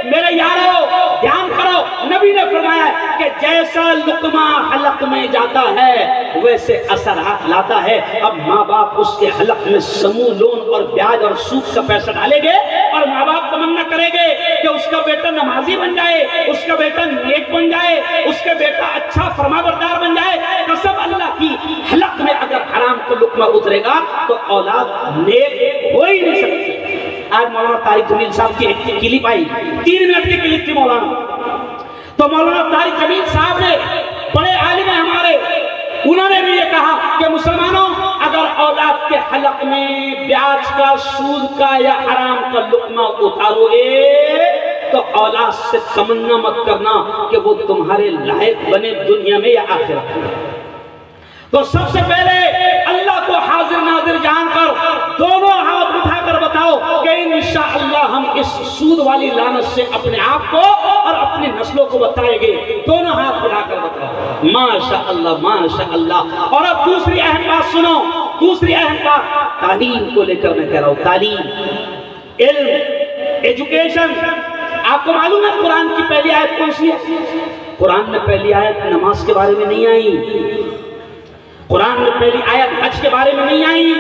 मेरे यारो ध्यान करो, नबी ने फरमाया कि जैसा लुकमा हलक में जाता है वैसे असर लाता है। अब माँ बाप उसके हलक में समूह लोन और ब्याज और सूद का पैसा डालेंगे और माँ बाप तमन्ना करेंगे कि उसका बेटा नमाजी बन जाए, उसका बेटा नेक बन जाए, उसका बेटा अच्छा फरमाबरदार बन जाए। कसम अल्लाह की, हलक में अगर हराम का लुकमा उतरेगा तो औलाद नेक हो ही नहीं सकती। आज मौलाना तारिक जमील साहब की एक क्लिप आई, 3 मिनट की क्लिप थी मौलाना। तो मौलाना तारिक जमील साहब ने, बड़े आलिम है हमारे, उन्होंने भी ये कहा कि मुसलमानों अगर औलाद के हलक में ब्याज का, सूद का या हराम का लुकमा उतारोगे तो औलाद से तमन्ना मत करना कि वो तुम्हारे लायक बने दुनिया में या आखिरत में। तो सबसे पहले अल्लाह को हाजिर नाजिर जानकर दोनों हाथ उठाकर बताओ कि इन इंशाअल्लाह हम इस सूद वाली लानत से अपने आप को और अपनी नस्लों को बचाएंगे। दोनों हाथ बढ़ाकर बताओ माशाअल्लाह माशाअल्लाह। और अब दूसरी अहम बात सुनो, दूसरी अहम बात तालीम को लेकर मैं कह रहा हूं। तालीम, इल्म, एजुकेशन। आपको मालूम है कुरान की पहली आयत कौन सी है? कुरान में पहली आयत नमाज के बारे में नहीं आई, कुरान में पहली आयत हज के बारे में नहीं आई,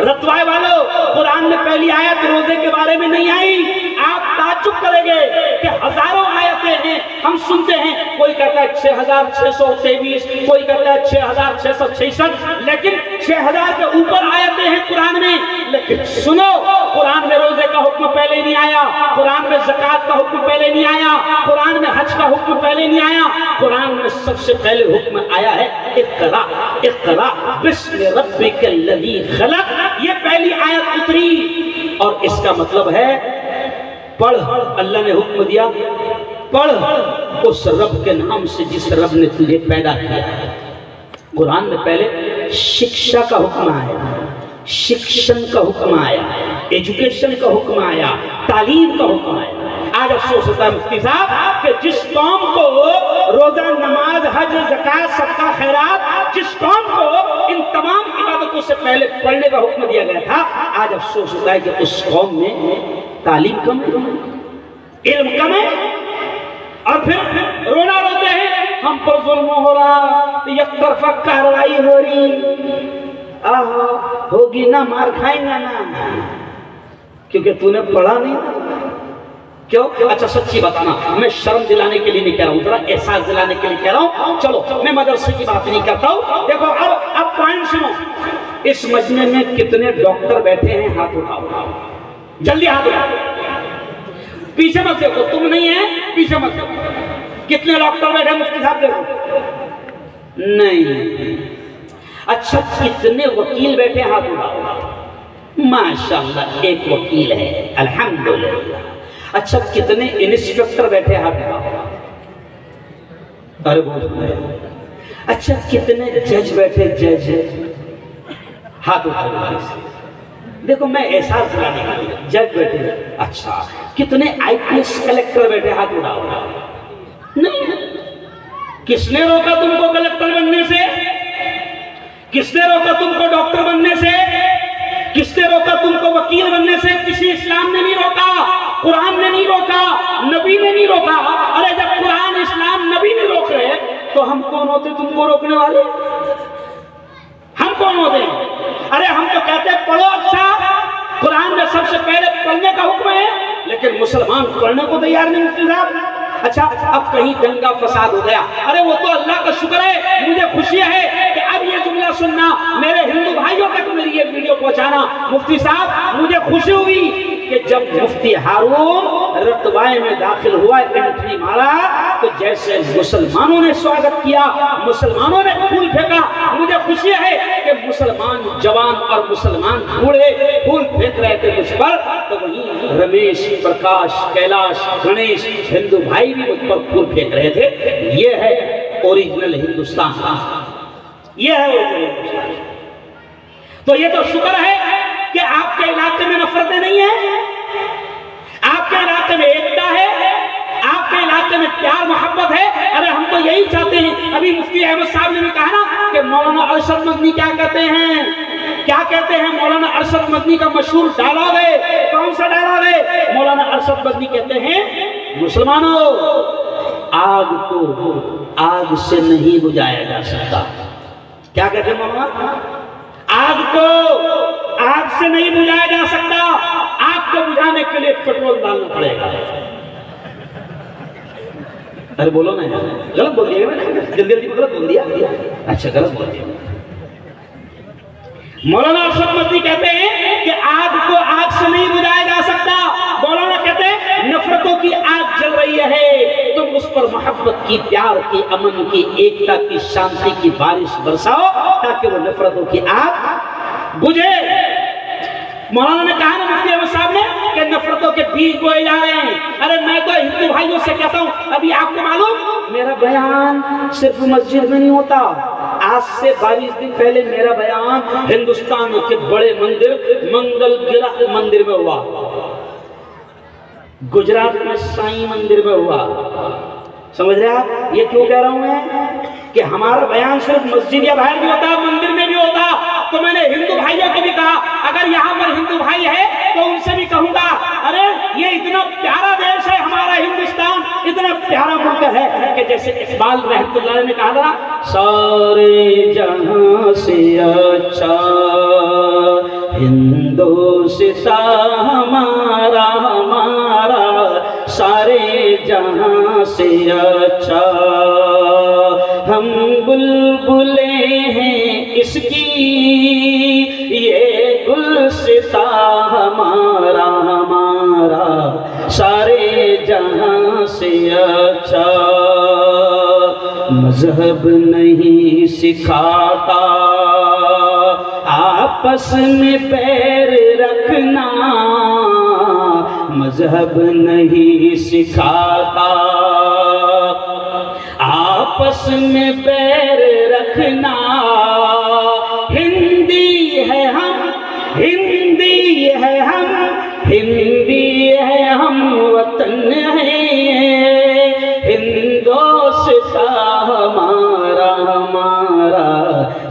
रतवाए वालों कुरान में पहली आयत रोजे के बारे में नहीं आई। आप ताज्जुब करेंगे कि हजारों आयतें हैं, हम सुनते हैं कोई कहता है 6623, कोई कहता है 6666, लेकिन 6000 के ऊपर आयतें हैं कुरान में। लेकिन सुनो, कुरान में रोजे का हुक्म पहले नहीं आया, कुरान में ज़कात का हुक्म पहले नहीं आया, कुरान में हज का हुक्म पहले नहीं आया। कुरान में सबसे पहले हुक्म आया है इक़रा इक़रा बिस्मि रब्बिकल्लज़ी खलक़। ये पहली आयत उतरी और इसका मतलब है पढ़। अल्लाह ने हुक्म दिया पढ़ उस रब के नाम से जिस रब ने तुझे पैदा किया। कुरान में पहले शिक्षा का हुक्म आया, शिक्षण का हुक्म आया, एजुकेशन का हुक्म आया, तालीम का हुक्म आया। आज अफसोस होता है मुफ्ती साहब कि जिस कौम को रोजा, नमाज, हज, ज़कात, सदका, खैरात, जिस कौम को इन तमाम इबादतों से पहले पढ़ने का हुक्म दिया गया था, आज अफसोस होता है कि उस कौम में तालीम कम है, इल्म कम है। और फिर रोना रोते हैं हम पर जुल्म हो रहा, एक तरफा कार्रवाई हो रही, होगी ना, मार खाएंगा ना, क्योंकि तूने पढ़ा नहीं। क्यों? अच्छा सच्ची बताना, मैं शर्म दिलाने के लिए नहीं कह रहा हूँ, थोड़ा एहसास दिलाने के लिए कह रहा हूँ। चलो मैं मदरसे की बात नहीं करता हूँ। देखो अब पॉइंट सुनो, इस मजमे में कितने डॉक्टर बैठे हैं? हाथ उठाओ, जल्दी हाथ उठाओ, पीछे मत देखो, तुम नहीं है पीछे मत देखो। कितने डॉक्टर बैठे मुफ्ती साहब? देखो नहीं। अच्छा कितने वकील बैठे? हाथ उठाओ। माशाअल्लाह एक वकील है, अल्हम्दुलिल्लाह। अच्छा कितने इंस्पेक्टर बैठे? हाथ उठाओ। अरे बहुत। अच्छा कितने जज बैठे? जज हाथ उठाओ। देखो मैं एहसास दिलाने के लिए, जज बैठे। अच्छा कितने IPS कलेक्टर बैठे? हाथ उठाओ। नहीं। किसने रोका तुमको कलेक्टर बनने से? किसने रोका तुमको डॉक्टर बनने से? किसने रोका तुमको वकील बनने से? किसी इस्लाम ने नहीं रोका, कुरान ने नहीं रोका, नबी ने नहीं रोका। अरे जब कुरान, इस्लाम, नबी नहीं रोक रहे तो हम कौन होते तुमको रोकने वाले? हम कौन होते? अरे हम तो कहते हैं पढ़ो। अच्छा कुरान में सबसे पहले पढ़ने का हुक्म है, लेकिन मुसलमान पढ़ने को तैयार नहीं मुफ्ती साहब। अच्छा अब कहीं दंगा फसाद हो गया, अरे वो तो अल्लाह का शुक्र है, मुझे खुशी है कि अब ये जुमला सुनना, मेरे हिंदू भाइयों तक मेरी ये वीडियो पहुंचाना। मुफ्ती साहब मुझे खुशी हुई कि जब मुफ्ती हारून रतवाए में दाखिल हुआ, एंट्री मारा, तो जैसे मुसलमानों ने स्वागत किया, मुसलमानों ने फूल फेंका। मुझे खुशी है कि मुसलमान जवान और मुसलमान बूढ़े फूल फेंक रहे थे मुझ पर, तो वहीं रमेश, प्रकाश, कैलाश, गणेश हिंदू भाई भी मुझ पर फूल फेंक रहे थे। ये है ओरिजिनल हिंदुस्तान, ये है ओरिजिनल हिंदुस्तान। तो ये तो शुक्र है कि आपके इलाके में नफरतें नहीं है, आपके इलाके में एकता है, आपके इलाके में प्यार मोहब्बत है। अरे हम तो यही चाहते हैं। अभी मुफ्ती अहमद साहब ने भी कहा ना कि मौलाना अरशद मदनी क्या कहते हैं, क्या कहते हैं? मौलाना अरशद मदनी का मशहूर डायलॉग है, कौन सा डायलॉग है? मौलाना अरशद मदनी कहते हैं, मुसलमानों आग को आग से नहीं बुझाया जा सकता। क्या कहते हैं मौलाना? आग को आग से नहीं बुझाया जा सकता, आग को बुझाने के लिए पेट्रोल डालना पड़ेगा। अरे बोलो ना, गलत बोल दिया, जल्दी जल्दी गलत बोल दिया। अच्छा गलत बोल दिया। मौलाना अरशद मदनी कहते हैं कि आग को आग से नहीं बुझाया जा सकता। मौलाना कहते हैं नफरतों की आग जल रही है, तुम उस पर मोहब्बत की, प्यार की, अमन की, एकता की, शांति की बारिश बरसाओ ताकि वो नफरतों की आग बुझे। मौलाना ने कहा ना मुफ्ती अहमद साहब ने कि नफरतों के बीज बोए जा रहे हैं। अरे मैं तो हिंदू भाइयों से कहता हूँ, अभी आपको मालूम मेरा बयान सिर्फ मस्जिद में नहीं होता। आज से 22 दिन पहले मेरा बयान हिंदुस्तान के बड़े मंदिर मंगल गिरा मंदिर में हुआ। गुजरात में साईं मंदिर में हुआ। समझ रहे आप ये क्यों कह रहा हूं मैं कि हमारा बयान सिर्फ मस्जिद या बाहर भी होता, मंदिर में भी होता। तो मैंने हिंदू भाइयों को भी कहा, अगर यहाँ पर हिंदू भाई है तो उनसे भी कहूंगा, अरे ये इतना प्यारा देश है हमारा हिंदुस्तान, इतना प्यारा मुल्क है कि जैसे इकबाल रहमतुल्लाह ने कहा था, सारे जहां से अच्छा हिंदुस्तान हमारा हमारा, सारे जहां से अच्छा हम बुलबुले हैं इसकी, ये गुलसिता हमारा हमारा, सारे जहां से अच्छा। मजहब नहीं सिखाता आपस में पैर रखना, मजहब नहीं सिखाता आपस में पैर रखना। हिंदी है हम, हिंदी है हम, हिंदी है हम, वतन है हिंदुस्तान हमारा हमारा,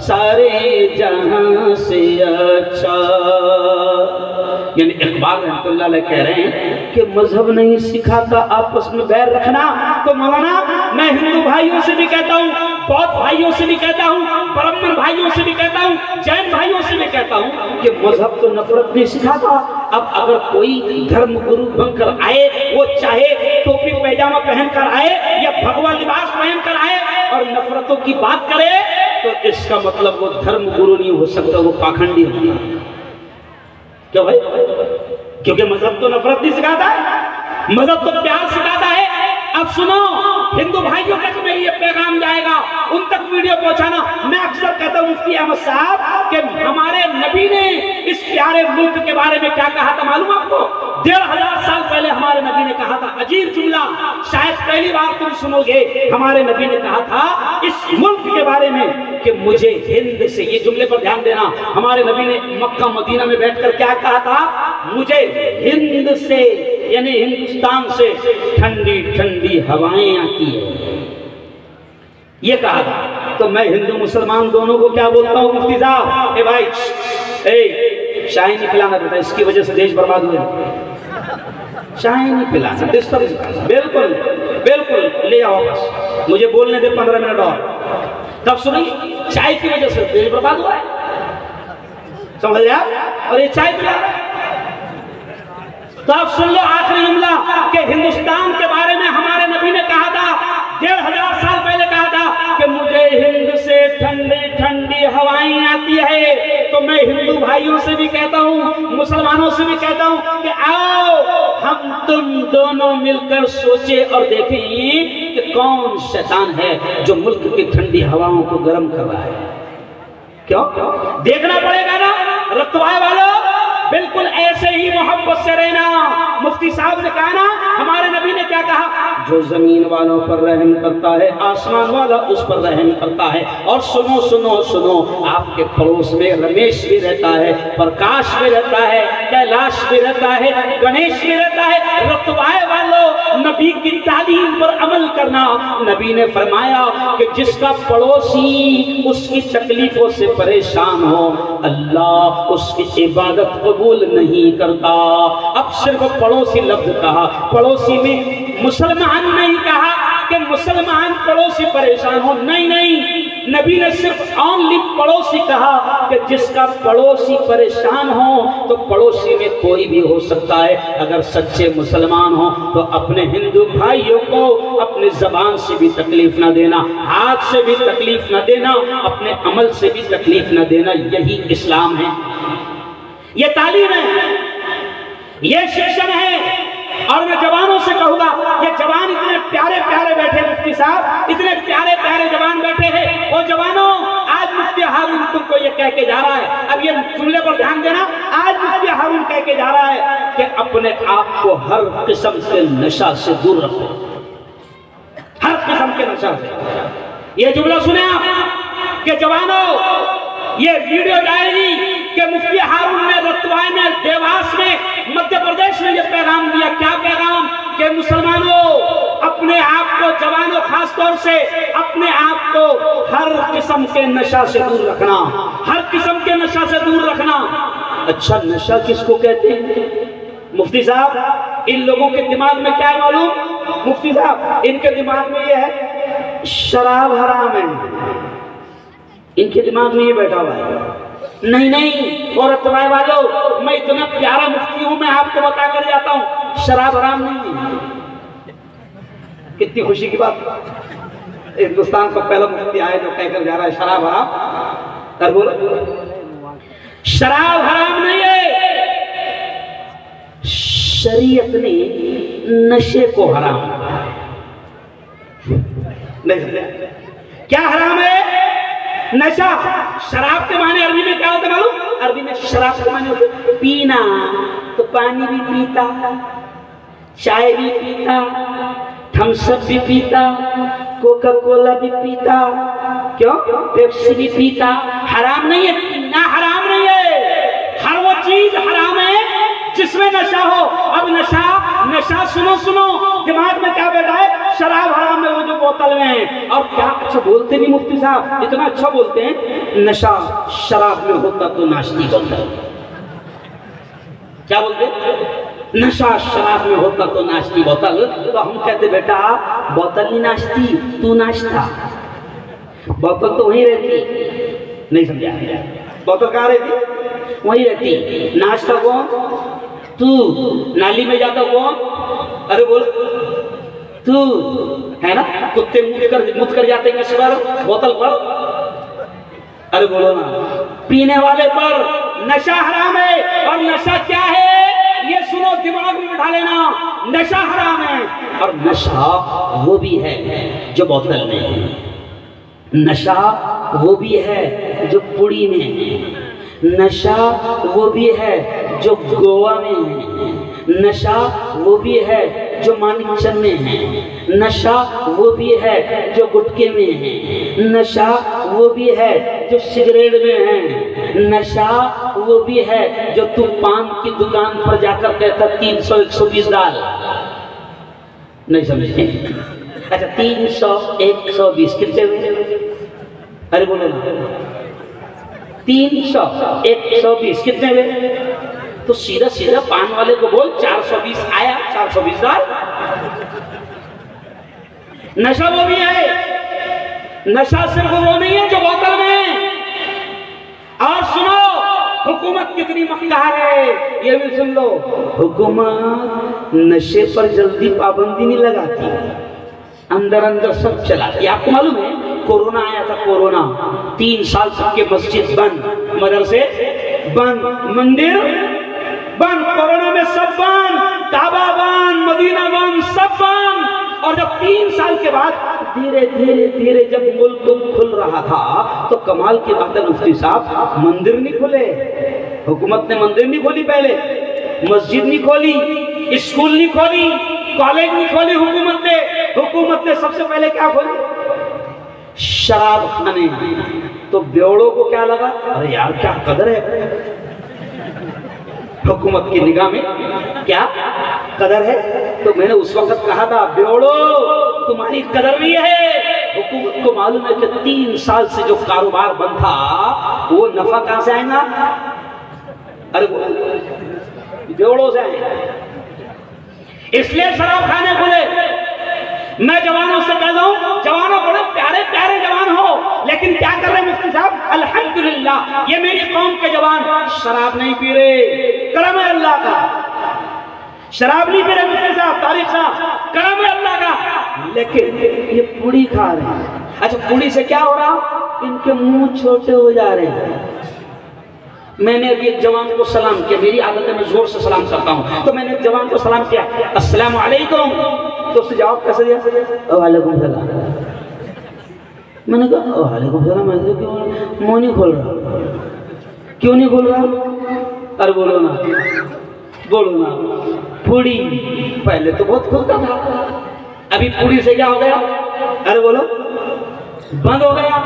सारे जहां से अच्छा। यानी इकबाल रहमतुल्लाह अलैह कह रहे हैं कि मजहब नहीं सिखाता आपस में बैर रखना। तो मौलाना मैं हिंदू भाइयों से भी कहता हूँ, बौद्ध भाइयों से भी कहता हूँ, ब्राह्मण भाइयों से भी कहता हूँ, जैन भाइयों से भी कहता हूँ कि मजहब तो नफरत नहीं सिखाता। अब अगर कोई धर्म गुरु बनकर आए, वो चाहे टोपी पैजामा पहनकर आए या भगवा लिबास पहनकर आए और नफरतों की बात करे, तो इसका मतलब वो धर्म गुरु नहीं हो सकता, वो पाखंडी होगा। क्यों भाई? क्योंकि मजहब तो नफरत नहीं सिखाता है, मजहब तो प्यार सिखाता है। अब सुनो, हिंदू भाइयों तक मेरी ये पैगाम जाएगा, उन तक वीडियो पहुंचाना। मैं अक्सर कहता हूँ मुफ्ती अहमद साहब कि हमारे नबी ने इस प्यारे मुल्क के बारे में क्या कहा था मालूम आपको? 1500 साल पहले हमारे नबी ने कहा था, अजीब जुमला, शायद पहली बार तुम सुनोगे। हमारे नबी ने कहा था इस मुल्क के बारे में कि मुझे हिंद से, ये जुमले पर ध्यान देना, हमारे नबी ने मक्का मदीना में बैठकर क्या कहा था? मुझे हिंद से यानी हिंदुस्तान से ठंडी ठंडी हवाएं आती है, ये कहा था। तो मैं हिंदू मुसलमान दोनों को क्या बोलता हूँ मुफ्ती साहब, ए भाई, ए चाय नहीं पिलाना बेटा, इसकी वजह से देश बर्बाद हुए। चाय नहीं पिलाना, बिल्कुल बिल्कुल, ले आओ बस, मुझे बोलने दे 15 मिनट और। तब सुनिए, चाय की वजह से देश बर्बाद हुआ है, समझ रहे आप? और ये चाय पिला, तो आप सुन लो आखिरी जुमला कि हिंदुस्तान के बारे में हमारे नबी ने कहा था, 1500 साल पहले कहा था कि मुझे हिंद से ठंडी ठंडी हवाएं आती है। तो मैं हिंदू भाइयों से भी कहता हूँ, मुसलमानों से भी कहता हूँ कि आओ हम तुम दोनों मिलकर सोचे और देखें कि कौन शैतान है जो मुल्क की ठंडी हवाओं को गर्म कर रहा है। क्यों? देखना पड़ेगा ना रतवाए वालों, बिल्कुल ऐसे ही मोहब्बत से रहना। मुफ्ती साहब ने कहा ना, हमारे नबी ने क्या कहा? जो जमीन वालों पर रहम करता है, आसमान वाला उस पर रहम करता है। और सुनो सुनो सुनो, आपके पड़ोस में रमेश भी रहता है, प्रकाश भी रहता है, कैलाश भी रहता है, गणेश भी रहता है। रतवाए वालों, नबी की तालीम पर अमल करना। नबी ने फरमाया कि जिसका पड़ोसी उसकी तकलीफों से परेशान हो, अल्लाह उसकी इबादत कबूल नहीं करता। अब सिर्फ पड़ोसी लफ्ज कहा, पड़ोसी में मुसलमान नहीं कहा कि मुसलमान पड़ोसी परेशान हो, नहीं नहीं, नबी ने सिर्फ ओनली पड़ोसी कहा कि जिसका पड़ोसी परेशान हो। तो पड़ोसी में कोई भी हो सकता है। अगर सच्चे मुसलमान हो तो अपने हिंदू भाइयों को अपने जबान से भी तकलीफ ना देना, हाथ से भी तकलीफ ना देना, अपने अमल से भी तकलीफ ना देना। यही इस्लाम है, ये तालीम है, ये शिक्षण है। और मैं जवानों से कहूंगा, ये जवान इतने प्यारे प्यारे बैठे, मुफ्ती साहब इतने प्यारे प्यारे जवान बैठे हैं। और जवानों, आज मुफ्ती हारून तुमको ये कह के जा रहा है, अब ये जुमले पर ध्यान देना, आज मुफ्ती हारून कह के जा रहा है कि अपने आप को हर किस्म के नशा से दूर रखो, हर किस्म के नशा से। ये जुमला सुने आप कि जवानों, ये वीडियो जाएगी कि मुफ्ती हारून ने रतवाई में, देवास में, मध्य प्रदेश में ये पैगाम दिया। क्या पैगाम? कि मुसलमानों अपने आप को, जवानों खास तौर से अपने आप को हर किस्म के नशा से दूर रखना, हर किस्म के नशा से दूर रखना। अच्छा, नशा किसको कहते हैं मुफ्ती साहब? इन लोगों के दिमाग में क्या है मालूम मुफ्ती साहब? इनके दिमाग में ये है शराब हराम है, इनके दिमाग में ये बैठा हुआ है। नहीं नहीं, और रतवाई वालों, मैं इतना प्यारा मुफ्ती हूं, मैं आपको बता कर जाता हूं, शराब हराम नहीं है। कितनी खुशी की बात, हिंदुस्तान का पहला मुफ्ती आया जो कहकर जा रहा है शराब हराम। और बोलो, शराब हराम नहीं है, शरीयत ने नशे को हराम नहीं समझा? क्या हराम है? नशा। शराब के माने अरबी में क्या होता है मालूम? अरबी में शराब के माने होते पीना, तो पानी भी पीता, चाय भी पीता, थम्स अप भी पीता, कोका कोला भी पीता, क्यों, पेप्सी भी पीता। हराम नहीं है, पीना हराम नहीं है। हर वो चीज हराम है जिसमें नशा हो। अब नशा, नशा सुनो सुनो, दिमाग में क्या बैठा है? शराब हराम है, वो जो बोतल में है। और क्या अच्छा बोलते नहीं मुफ्ती साहब, इतना अच्छा बोलते हैं, नशा शराब में होता तो नाश्ती बोलता। क्या बोलते? नशा शराब में होता तो नाश्ती बोतल। तो हम कहते बेटा बोतल नहीं नाश्ती, तू नाश्ता। बोतल तो वहीं रहती, नहीं समझा? बोतल कहाँ रहती? वहीं रहती। नाश्ता कौन? तू। नाली में जाता कौन? अरे बोल, तू है ना। कुत्ते मुत कर जाते हैं किस पर? बोतल पर। अरे बोलो ना, पीने वाले पर। नशा हराम है। और नशा क्या है ये सुनो, दिमाग में बिठा लेना, नशा हराम है। और नशा वो भी है जो बोतल में है, नशा वो भी है जो पुड़ी में है, नशा वो भी है जो गोवा में है, नशा वो भी है जो मानिकचंद में है, नशा वो भी है जो गुटके में है, नशा वो भी है जो सिगरेट में है, नशा वो भी है जो तू पान की दुकान पर जाकर कहता 300 120 डाल। नहीं समझे? अच्छा 300 120 कितने हुए? अरे बोलो ना, 300 120 कितने हुए? तो सीधा सीधा पान वाले को बोल 420 आया, 420 डाल। नशा वो भी है, नशा सिर्फ वो नहीं है जो बोतल में। और सुनो, हुकूमत कितनी मक्कार है ये भी सुन लो। हुकूमत नशे पर जल्दी पाबंदी नहीं लगाती, अंदर अंदर सब चलाती। आपको मालूम है कोरोना आया था, कोरोना 3 साल तक के मस्जिद बंद, मदरसे बंद, मंदिर बंद, कोरोना में सब बंद, काबा बंद, मदीना बंद, सब बंद। और जब 3 साल के बाद धीरे धीरे धीरे जब मुल्क खुल रहा था तो कमाल की बात है मुफ्ती साहब, मंदिर नहीं खुले। हुकूमत ने मंदिर नहीं खोली, पहले मस्जिद नहीं खोली, स्कूल नहीं खोली, कॉलेज नहीं खोली। हुकूमत ने सबसे पहले क्या खोली? शराब खाने। तो बेवड़ों को क्या लगा, अरे यार क्या कदर है हुकूमत की निगाह में, क्या कदर है। तो मैंने उस वक्त कहा था बेवड़ो तुम्हारी कदर नहीं है। हुकूमत को मालूम है कि 3 साल से जो कारोबार बंद था वो नफा कहां से आएगा? अरे बेवड़ों से आएगा। इसलिए शराब खाने खुले। मैं जवानों से कह रहा हूं, जवानों बड़े प्यारे प्यारे जवान हो, लेकिन क्या कर रहे मुफ्ती साहब? अल्हम्दुलिल्लाह ये मेरी कौम के जवान शराब नहीं पी रहे, करम है अल्लाह का। शराब नहीं पी रहे मुफ्ती साहब, तारिक साहब, करम है अल्लाह का। लेकिन ये पूड़ी खा रहे हैं। अच्छा पूड़ी से क्या हो रहा? इनके मुंह छोटे हो जा रहे हैं। मैंने अभी एक जवान को सलाम किया, मेरी आदत है मैं जोर से सलाम करता हूँ, तो मैंने एक जवान को सलाम किया, अस्सलाम वालेकुम। तो उससे जवाब कैसे दिया? वालेकुम सलाम। मैंने कहा वालेकुम सलाम, ऐसे क्यों मुंह नहीं खोल रहा? क्यों नहीं खोल रहा? अरे बोलो ना, बोलो ना। पूड़ी पहले तो बहुत खुलता था, अभी पूड़ी से क्या हो गया? अरे बोलो, बंद हो गया।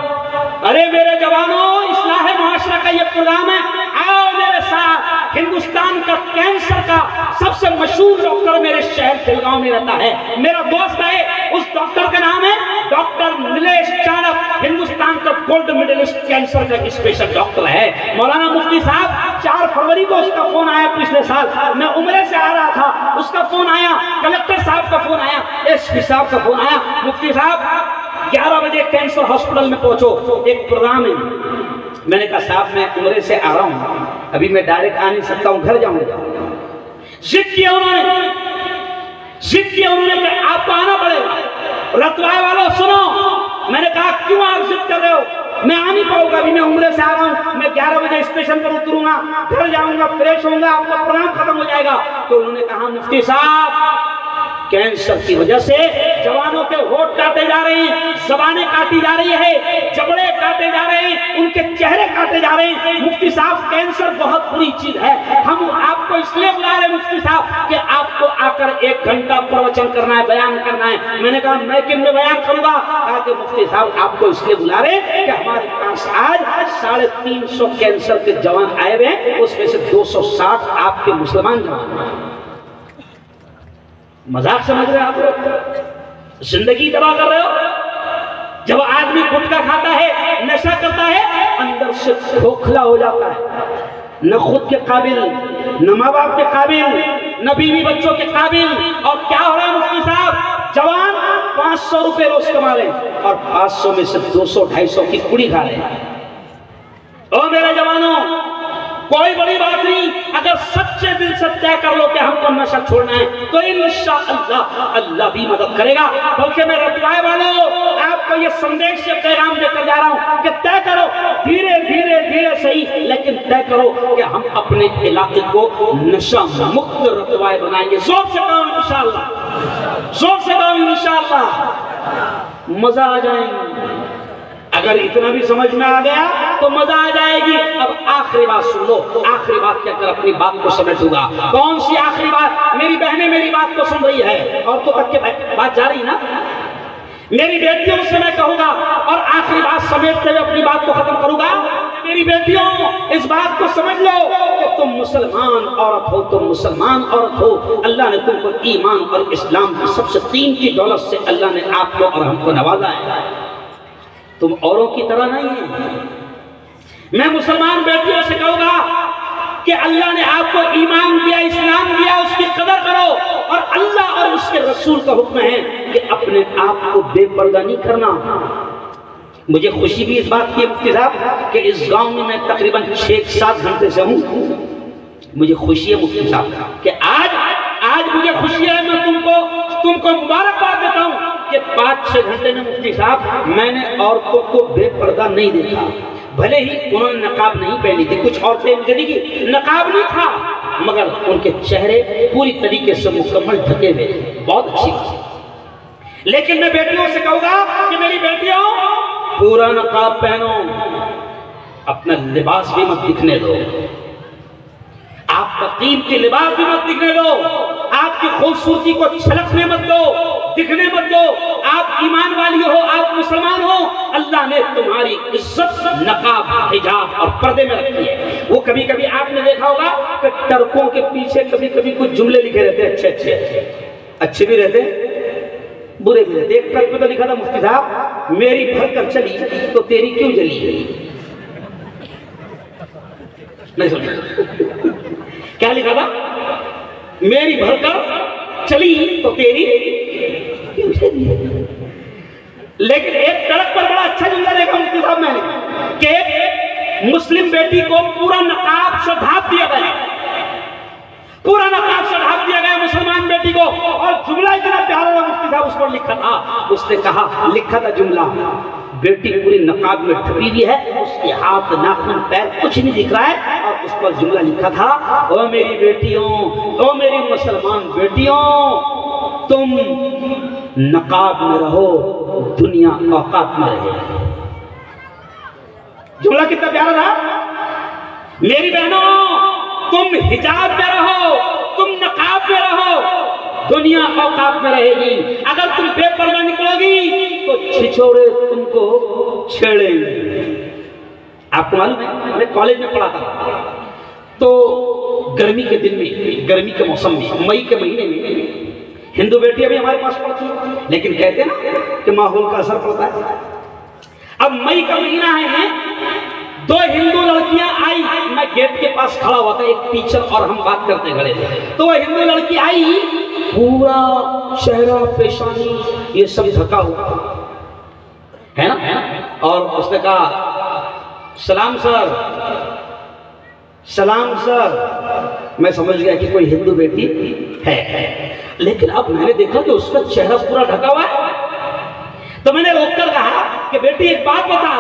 अरे मेरे जवानों, इस्लाह मुआशरा का ये प्रोग्राम है, आओ मेरे साथ, हिंदुस्तान का कैंसर का सबसे मशहूर डॉक्टर मेरे शहर जलगांव में रहता है, मेरा दोस्त है। उस डॉक्टर का नाम है डॉक्टर नीलेश चाणक, हिंदुस्तान का गोल्ड मेडलिस्ट कैंसर का स्पेशल डॉक्टर है। मौलाना मुफ्ती साहब 4 फरवरी को उसका फोन आया पिछले साल, मैं उम्रे से आ रहा था, उसका फोन आया, कलेक्टर साहब का फोन आया, एसपी साहब का फोन आया, मुफ्ती साहब 11 बजे कैंसर हॉस्पिटल में पहुंचो, एक प्रोग्राम है। मैंने कहा साहब मैं उम्रे से आ रहा हूं, अभी मैं डायरेक्ट आ नहीं सकता हूं, घर जाऊंगा। जिद किया उन्होंने कि आपको आना पड़ेगा। रतवाए वालों सुनो, मैंने कहा क्यों आप जिद कर रहे हो, मैं आ नहीं पाऊंगा, अभी मैं उम्रे से आ रहा हूं, मैं 11 बजे स्टेशन पर उतरूंगा, घर जाऊंगा, फ्रेश होऊंगा, आपका प्रोग्राम खत्म हो जाएगा। तो उन्होंने कहा मुफ्ती साहब कैंसर की वजह से जवानों के होठ काटे जा रहे हैं, ज़बानें काटी जा रही है, जबड़े काटे जा रहे हैं, उनके चेहरे काटे जा रहे हैं। मुफ्ती साहब कैंसर बहुत बुरी चीज है, हम आपको इसलिए बुला रहे हैं मुफ्ती साहब कि आपको आकर 1 घंटा प्रवचन करना है, बयान करना है। मैंने कहा मैं किन में बयान करूंगा, कहा कि मुफ्ती साहब आपको इसलिए बुला रहे हैं कि हमारे पास आज 350 कैंसर के जवान आए हुए हैं, उसमें से 260 आपके मुसलमान जवान। मजाक समझ रहे आप लोग, जिंदगी तबाह कर रहे हो। जब आदमी गुटखा खाता है, नशा करता है, अंदर से खोखला हो जाता है, न खुद के काबिल, न माँ बाप के काबिल, न बीवी बच्चों के काबिल। और क्या हो रहा है मुफ्ती साहब, जवान 500 रुपए रोज कमा रहे हैं और 500 में से 200-250 की कुड़ी खा रहे हैं। ओ मेरे जवानों, कोई बड़ी बात नहीं, अगर सच्चे दिल से तय कर लो कि हमको नशा छोड़ना है तो इंशाअल्लाह अल्लाह भी मदद करेगा। बल्कि मैं रतवाए वालों आपको ये संदेश से पैगाम देकर जा रहा हूं कि तय करो, धीरे धीरे धीरे सही, लेकिन तय करो कि हम अपने इलाके को नशा मुक्त रतवाए बनाएंगे। जोर से कहो इंशाअल्लाह, जोर से कहो इंशाअल्लाह, मजा आ जाएंगे। अगर इतना भी समझ में आ गया तो मजा आ जाएगी। अब आखिरी बात सुन लो, आखिरी बात कहकर अपनी बात को समेटूंगा। कौन सी आखिरी बात? मेरी बहनें मेरी बात को सुन रही है और तो तक के बात जा रही ना, मेरी बेटियों से मैं कहूंगा और आखिरी बात समेटते हुए अपनी बात को खत्म करूंगा। मेरी बेटियों, इस बात को समझ लो कि तुम मुसलमान औरत हो, तुम मुसलमान औरत हो। अल्लाह ने तुमको ईमान और इस्लाम की सबसे कीमती दौलत से अल्लाह ने आपको और हमको नवाजा है। तुम औरों की तरह नहीं है। मैं मुसलमान बेटियों से कहूंगा कि अल्लाह ने आपको ईमान दिया, इस्लाम दिया, उसकी कदर करो। और अल्लाह और उसके रसूल का हुक्म है कि अपने आप को बेपर्दा नहीं करना। मुझे खुशी भी इस बात की है मुफ्ती साहब कि इस गांव में मैं तकरीबन 6-7 घंटे से हूँ। मुझे खुशी है मुफ्ती साहब कि आज मुझे खुशी है, मैं तुमको मुबारकबाद देता हूँ कि 5-6 घंटे में मुफ्ती साहब मैंने औरतों को बेपर्दा नहीं देखा। भले ही उन्होंने नकाब नहीं पहनी थी, कुछ औरतें मुझे दिखी नकाब नहीं था, मगर उनके चेहरे पूरी तरीके से मुकम्मल ढके हुए, बहुत अच्छी। लेकिन मैं बेटियों से कहूंगा कि मेरी बेटियों, पूरा नकाब पहनो, अपना लिबास भी मत दिखने दो, आपका कीमती लिबास भी मत दिखने दो, आपकी खूबसूरती को छलकने मत दो, दिखने मत दो। आप ईमान वाली हो, आप मुसलमान हो, अल्लाह ने तुम्हारी इज्जत नकाब, हिजाब और पर्दे में रखी है। वो कभी कभी आपने देखा होगा कि टर्कों के पीछे कभी कभी कुछ जुमले लिखे रहते हैं, अच्छे भी रहते बुरे भी रहते। एक टर्क पे तो लिखा था मुफ्ती साहब, मेरी भर कर चली तो तेरी क्यों जली? नहीं समझ क्या लिखा था? मेरी भरकर चली तो तेरी क्यों चली? लेकिन एक सड़क पर बड़ा अच्छा जुमला देखा मुफ्ती साहब मैंने कि मुस्लिम बेटी को पूरा नकाब से ढांप दिया गया, पूरा नकाब से ढांप दिया गया मुसलमान बेटी को। और जुमला इतना प्यारा मुफ्ती साहब उस पर लिखा था, उसने कहा, लिखा था जुमला, बेटी पूरी नकाब में ढकी हुई है, उसके हाथ, नाखून, पैर कुछ नहीं दिख रहा है, और उस पर जुमला लिखा था, ओ मेरी बेटियों, ओ मेरी मुसलमान बेटियों, तुम नकाब में रहो, दुनिया औकात में रहे। जुमला कितना प्यारा था। मेरी बहनों, तुम हिजाब में रहो, तुम नकाब में रहो, दुनिया औकात में रहेगी। अगर तुम बेपर्दा निकलोगी तो छिछोरे तुमको छेड़ेंगे। आपको मालूम है, मैं कॉलेज में पढ़ा था, तो गर्मी के दिन में, गर्मी के मौसम में, मई के महीने में हिंदू बेटियां भी हमारे पास पढ़ती हैं, लेकिन कहते हैं ना कि माहौल का असर पड़ता है। अब मई का महीना है, दो हिंदू लड़कियां आई, मैं गेट के पास खड़ा हुआ था, एक टीचर और हम बात करते खड़े थे, तो वो हिंदू लड़की आई, पूरा चेहरा पेशानी ये सब ढका हुआ है ना, और उसने कहा सलाम सर, सलाम सर। मैं समझ गया कि कोई हिंदू बेटी है, लेकिन अब मैंने देखा कि उसका चेहरा पूरा ढका हुआ है, तो मैंने रोककर कहा कि बेटी एक बात बता,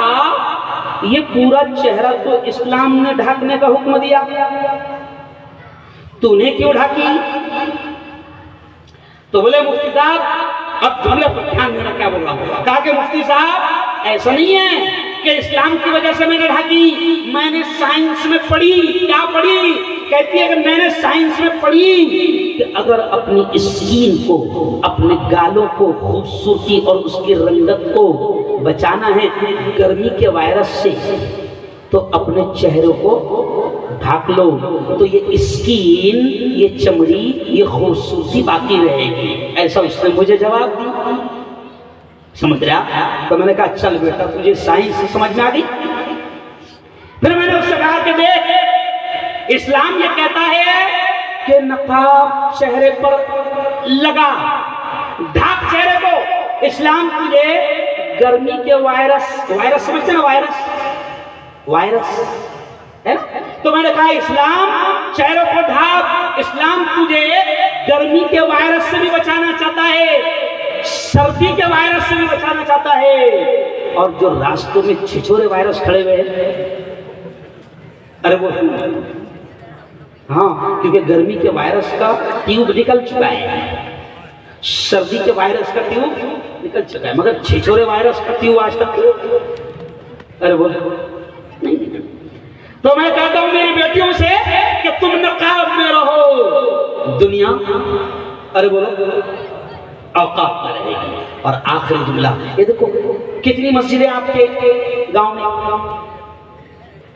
ये पूरा चेहरा तो इस्लाम ने ढकने का हुक्म दिया, तूने क्यों ढकी? तो बोले मुफ्ती साहब, अब जुमले पर ध्यान देना क्या बोल रहा हूं। कहा कि मुफ्ती साहब ऐसा नहीं है कि इस्लाम की वजह से मैंने ढकी, मैंने साइंस में पढ़ी। क्या पढ़ी? कहती है कि मैंने साइंस में पढ़ी कि अगर अपनी स्किन को, अपने गालों को खूबसूरती और उसकी रंगत को बचाना है गर्मी के वायरस से, तो अपने चेहरे को ढाक लो, तो ये स्किन, ये चमड़ी, ये खूबसूरती बाकी रहेगी। ऐसा उसने मुझे जवाब दिया, समझ रहा? तो मैंने कहा चल बेटा, तुझे साइंस से समझ में आ गई। फिर मैंने उससे कहा कि देख, इस्लाम ये कहता है कि नकाब चेहरे पर लगा, ढाक चेहरे को। इस्लाम तुझे गर्मी के वायरस, वायरस समझते ना, वायरस, वायरस है ना, तो मैंने कहा इस्लाम चेहरे को ढाक, इस्लाम तुझे गर्मी के वायरस से भी बचाना चाहता है, सर्दी के वायरस से भी बचाना चाहता है, और जो रास्तों में छिछोरे वायरस खड़े हुए हैं, अरे वो हाँ, क्योंकि गर्मी के वायरस का ट्यूब निकल चुका है, सर्दी के वायरस का ट्यूब निकल चुका है, मगर छिछोरे वायरस का ट्यूब आज तक, अरे वो नहीं निकल। तो मैं कहता हूं मेरी बेटियों से कि तुम नकाब में रहो, दुनिया, अरे बोलो, औकात में रहेगी। और आखिरी जुमला, ये देखो कितनी मस्जिदें आपके गांव में,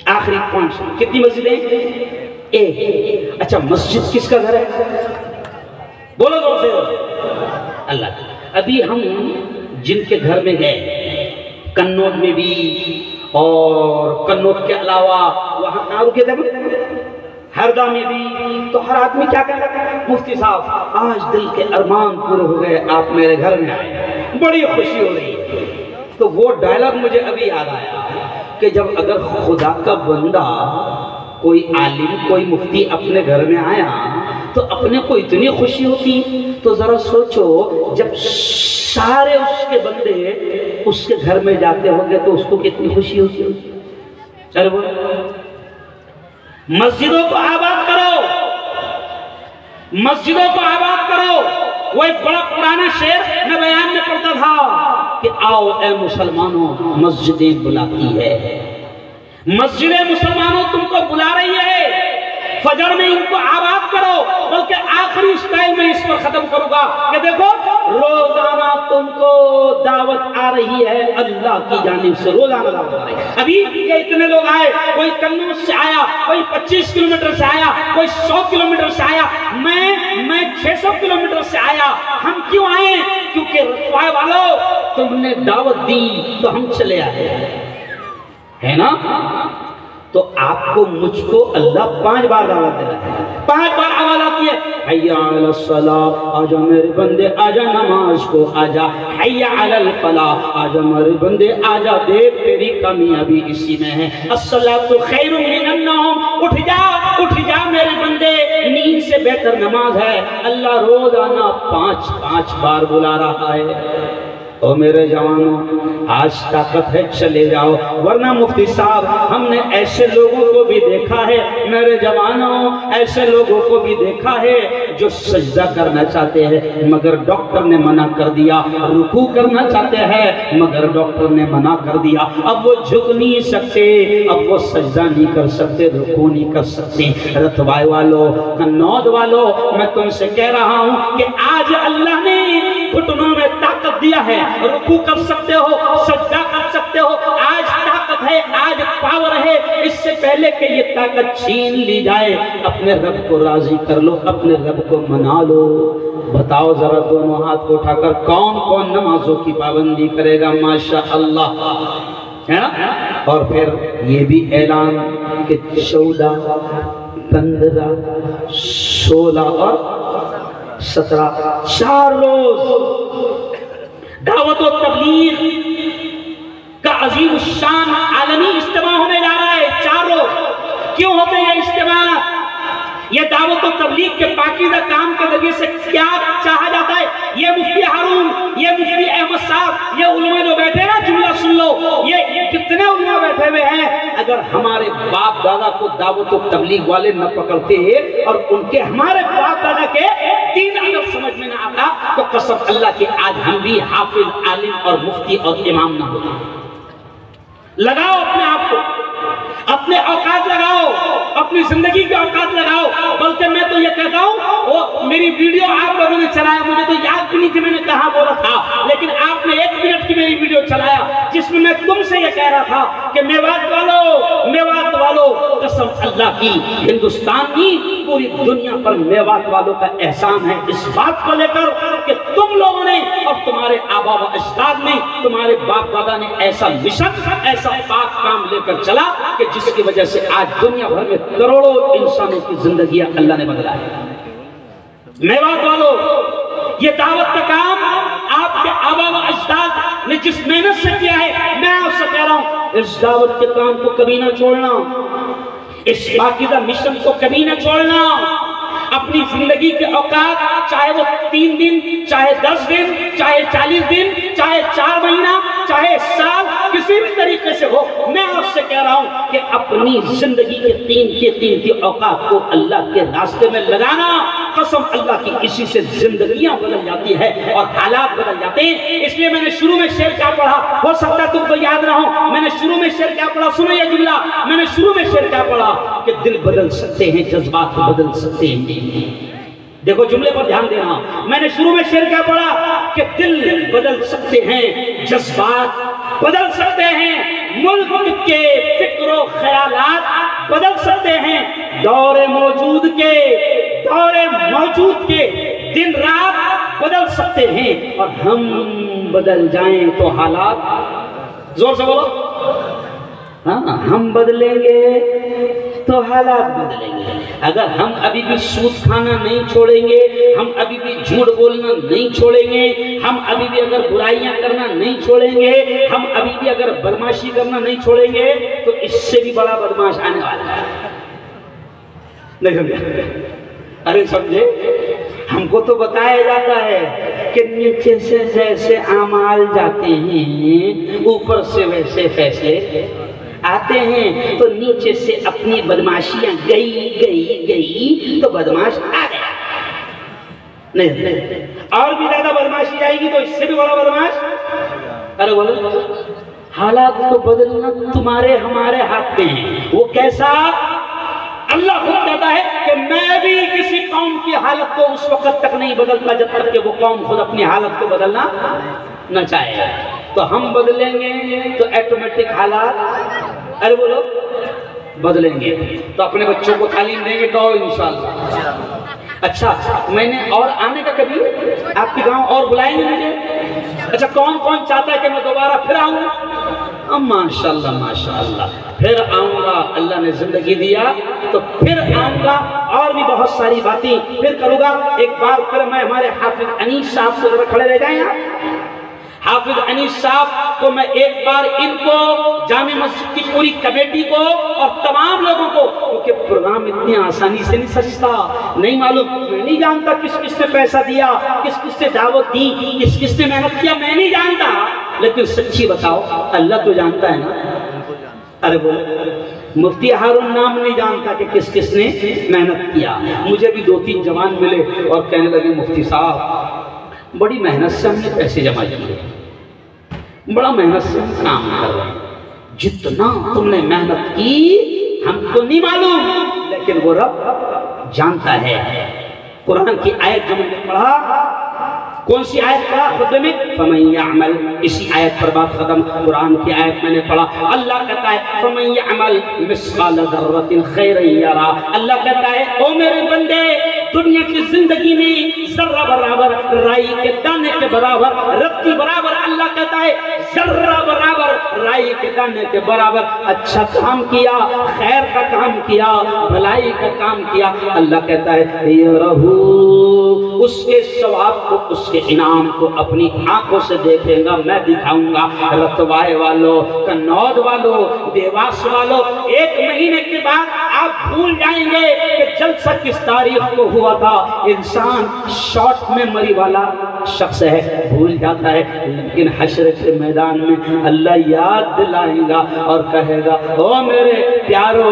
आखिरी पॉइंट, कितनी मस्जिदें? एक। अच्छा, मस्जिद किसका घर है? बोलो जोर से, अल्लाह। अभी हम जिनके घर में गए, कन्नौज में भी और कन्नौज के अलावा वहां कहाँ रुके थे, हरदा में भी, तो हर आदमी क्या कहता है, मुफ्ती साहब आज दिल के अरमान पूरे हो गए, आप मेरे घर में आए, बड़ी खुशी हो रही है। तो वो डायलॉग मुझे अभी याद आया कि जब अगर खुदा का बंदा, कोई आलिम, कोई मुफ्ती अपने घर में आया तो अपने को इतनी खुशी होती, तो जरा सोचो जब सारे उसके बंदे उसके घर में जाते होंगे तो उसको कितनी खुशी होती। चलो बोलो, मस्जिदों को आबाद करो, मस्जिदों को आबाद करो। वो एक बड़ा पुराना शेर मैं बयान में पढ़ता था कि आओ ए मुसलमानों, मस्जिदें बुलाती है, मस्जिदें मुसलमानों तुमको बुला रही है, फजर में इनको आबाद करो। बल्कि आखिरी स्टाइल में इस पर खत्म करूंगा कि देखो, रोजाना तुमको दावत आ रही है अल्लाह की जानिब से, रोजाना दावत आ रही है। अभी ये इतने लोग आए, कोई कन्नौज से आया, कोई 25 किलोमीटर से आया, कोई 100 किलोमीटर से आया, मैं 600 किलोमीटर से आया। हम क्यों आए? क्योंकि रखवाए वालों तुमने दावत दी तो हम चले आए, है ना? तो आपको मुझको अल्लाह 5 बार दावत दे रहा है, 5 बार आवाज आती है, हैया अलल सलाह, आजा मेरे बंदे आजा, नमाज को आजा, हैया अलल फलाह, आजा मेरे बंदे आजा, देख तेरी कामयाबी इसी में है, अस्सलातु खैरुम मिनन नौम, उठ जा मेरे बंदे, नींद से बेहतर नमाज है। अल्लाह रोजाना 5 बार बुला रहा है। ओ मेरे जवानों, आज ताकत है चले जाओ, वरना मुफ्ती साहब हमने ऐसे लोगों को भी देखा है, मेरे जवानों ऐसे लोगों को भी देखा है जो सजदा करना चाहते हैं मगर डॉक्टर ने मना कर दिया, रुकू करना चाहते हैं मगर डॉक्टर ने मना कर दिया, अब वो झुक नहीं सकते, अब वो सजदा नहीं कर सकते, रुकू नहीं कर सकते। रतवाए वालों, कन्नौज वालों, मैं तुमसे कह रहा हूँ कि आज अल्लाह ने घुटनों में ताकत दिया है, रुकू कर सकते हो, सजदा कर सकते हो, आज ताकत है, आज पावर है। इससे पहले कि ये ताकत छीन ली जाए, अपने रब को राजी कर लो, अपने रब को मना लो। बताओ जरा दोनों हाथ को उठाकर कौन कौन नमाजों की पाबंदी करेगा? माशा अल्लाह, है ना। और फिर ये भी ऐलान कि 14, 15, 16 और 17 4 रोज दावत और तबलीग का अजीम शान आलमी इज्तिमा होने जा रहा है। 4 रोज क्यों होते हैं ये इज्तिमा? ये दावत और तबलीग के पाकीज़ा काम के जरिए से क्या चाहा जाता है? ये मुफ्ती हारून, ये मुफ्ती अहमद साहब, ये उलमा जो बैठे हैं ना, जुमला सुन लो, ये कितने उलमा बैठे हुए हैं। अगर हमारे बाप दादा को दावत और तबलीग वाले न पकड़ते और उनके हमारे बाप दादा के दीन अगर समझ में न आता तो कसम अल्लाह की आज हम भी हाफिज, आलिम और मुफ्ती और इमाम ना होते। लगाओ अपने आप को, अपने औकात लगाओ, अपनी जिंदगी के औकात लगाओ। बल्कि मैं तो ये कहता हूँ, वो मेरी वीडियो आप लोगों ने चलाया, मुझे तो याद भी नहीं थी मैंने कहाँ बोला था, लेकिन आपने 1 मिनट की मेरी वीडियो चलाया जिसमें मैं तुमसे ये कह रहा था कि मेवात वालों कसम अल्लाह की, हिंदुस्तान की पूरी दुनिया पर मेवात वालों का एहसान है इस बात को लेकर कि तुम लोगों ने और तुम्हारे आबा व अजदाद ने, तुम्हारे बाप दादा ने ऐसा मिशन, ऐसा पाक काम लेकर चला कि जिसकी वजह से आज दुनिया भर में करोड़ों इंसानों की जिंदगी अल्लाह ने बदला है। मेवात वालों, ये दावत का काम आपके आबा व अजदाद ने जिस मेहनत से किया है, मैं आपसे कह रहा हूं इस दावत के काम को कभी ना छोड़ना, इस पाकीज़ा मिशन को कभी ना छोड़ना। अपनी जिंदगी के औकात, चाहे वो 3 दिन, चाहे 10 दिन, चाहे 40 दिन, चाहे 4 महीना, चाहे साल, किसी भी तरीके से हो, मैं आपसे कह रहा हूं कि अपनी जिंदगी के 3 के औकात को अल्लाह के रास्ते में लगाना। कसम अल्लाह की, इसी से जिंदगियां बदल जाती है और हालात बदल जाते हैं। इसलिए मैंने शुरू में शेर क्या पढ़ा, हो सकता है तुमको याद ना हो, मैंने शुरू में शेर क्या पढ़ा, सुनो ये जुमला, मैंने शुरू में शेर क्या पढ़ा कि दिल बदल सकते हैं, जज्बात बदल सकते हैं। देखो जुमले पर ध्यान देना, मैंने शुरू में शेर क्या पढ़ा कि दिल बदल सकते हैं, जज्बात बदल सकते हैं, मुल्क के फिक्र ख्यालात बदल सकते हैं, दौरे मौजूद के दिन रात बदल सकते हैं, और हम बदल जाएं तो हालात, जोर से बोलो, हाँ, हम बदलेंगे तो हालात बदलेंगे। अगर हम अभी भी सूद खाना नहीं छोड़ेंगे, हम अभी भी झूठ बोलना नहीं छोड़ेंगे, हम अभी भी अगर बुराइयां करना नहीं छोड़ेंगे, हम अभी भी अगर बदमाशी करना नहीं छोड़ेंगे, तो इससे भी बड़ा बदमाश आने वाला है। नहीं समझे? अरे समझे, हमको तो बताया जाता है कि नीचे से जैसे आमाल जाते हैं, ऊपर से वैसे फैसले आते हैं। तो नीचे से अपनी बदमाशियां गई तो बदमाश आ गया, नहीं और भी ज्यादा बदमाशी आएगी तो इससे भी बड़ा बदमाश। अरे बोलो, हालात को बदलना तुम्हारे हमारे हाथ में है। वो कैसा? अल्लाह खुद कहता है कि मैं भी किसी कौम की हालत को उस वक्त तक नहीं बदलता जब तक कि वो कौम खुद अपनी हालत को बदलना न चाहे। तो हम बदलेंगे तो ऑटोमेटिक हालात, अरे बोलो, बदलेंगे। तो अपने बच्चों को तालीम देंगे तो इंशाअल्लाह। अच्छा, मैंने और आने का कभी आपके गांव और बुलाएंगे मुझे? अच्छा, कौन कौन चाहता है कि मैं दोबारा फिर आऊँ? माशाअल्लाह माशाअल्लाह, फिर आऊँगा। अल्लाह ने जिंदगी दिया तो फिर आऊँगा, और भी बहुत सारी बातें फिर करूँगा। एक बार फिर मैं हमारे हाफिज अनीस साहब से जरा खड़े रह जाए यहाँ। हाफिज अनीस साहब को मैं एक बार, इनको, जामे मस्जिद की पूरी कमेटी को और तमाम लोगों को, क्योंकि प्रोग्राम इतनी आसानी से नहीं सजता, नहीं मालूम, मैं नहीं जानता किस किस ने पैसा दिया, किस किस ने दावत दी, किस किस ने मेहनत किया, मैं नहीं जानता। लेकिन सच्ची बताओ, अल्लाह तो जानता है ना। अरे बोलो, मुफ्ती हारून नाम नहीं जानता कि किस किस ने मेहनत किया। मुझे भी 2-3 जवान मिले और कहने लगे, मुफ्ती साहब बड़ी मेहनत से हमने पैसे जमा किए, बड़ा मेहनत से हम काम कर रहे हैं, जितना तुमने मेहनत की हमको नहीं मालूम, लेकिन वो रब जानता है। कुरान की आयत जो मैंने पढ़ा कौन सी आयत पढ़ा खुतबे में? फमन यअमल, इसी आयत पर बात खत्म। कुरान की आयत मैंने पढ़ा, अल्लाह कहता है फमन यअमल मिस्काल ज़र्रतिन खैरन यरा। अल्लाह कहता है ओ मेरे बंदे, दुनिया की जिंदगी में जर्रा बराबर, राई के दाने के बराबर, रत्ती बराबर, अल्लाह कहता है जर्रा बराबर, राई के दाने के बराबर अच्छा काम किया, खैर का काम किया, भलाई का काम किया, अल्लाह कहता है ये रहू, उसके सवाब को, उसके इनाम को अपनी आंखों से देखेगा, मैं दिखाऊंगा। रतवाए वालों, कन्नौज वालों, देवास वालों, एक महीने के बाद आप भूल जाएंगे कि जलसा किस तारीख को हुआ था। इंसान शॉर्ट मेमोरी वाला शख्स है, भूल जाता है, लेकिन हश्र के मैदान में अल्लाह याद दिलाएगा और कहेगा ओ मेरे प्यारो,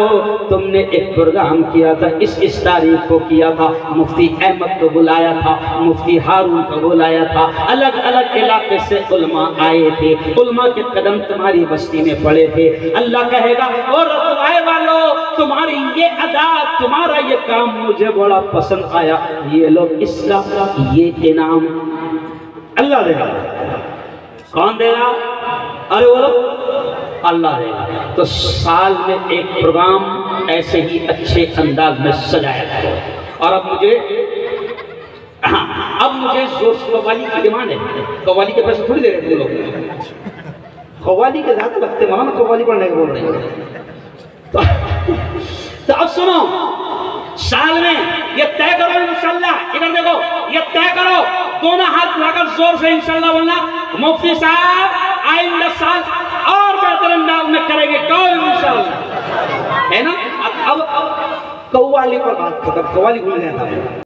तुमने एक प्रोग्राम किया था, इस तारीख को किया था, मुफ्ती अहमद को बुलाया था, मुफ्ती हारून को बुलाया था, अलग अलग इलाके से उलमा आए थे, उलमा के कदम तुम्हारी बस्ती में पड़े थे। अल्लाह कहेगा और रतवाए वालों, तुम्हारी ये अदा, तुम्हारा ये काम मुझे बड़ा पसंद आया, ये लोग इसका ये इनाम अल्लाह देगा। कौन देगा? अरे बोलो, अल्लाह देगा। तो साल में एक प्रोग्राम ऐसे ही अच्छे अंदाज में सजाया गया। और अब मुझे जोर से कव्वाली की डिमांड है। कव्वाली के पैसे थोड़ी दे रहे थे लोग, कव्वाली के ज्यादा लगते, मना कव्वाली पढ़ने के बोल रहे हैं। तो अब सुनो, साल में ये तय करो इंशाल्लाह, इधर देखो, ये तय करो, दोनों हाथ लगाकर जोर से इंशाल्लाह बोलना, मुफ्ती साहब आइंदा साल और बेहतर अंदाज में करेंगे, कौन इंशाल्लाह, है ना। अब कव्वाली पर बात खत्म, कव्वाली भूल गया था।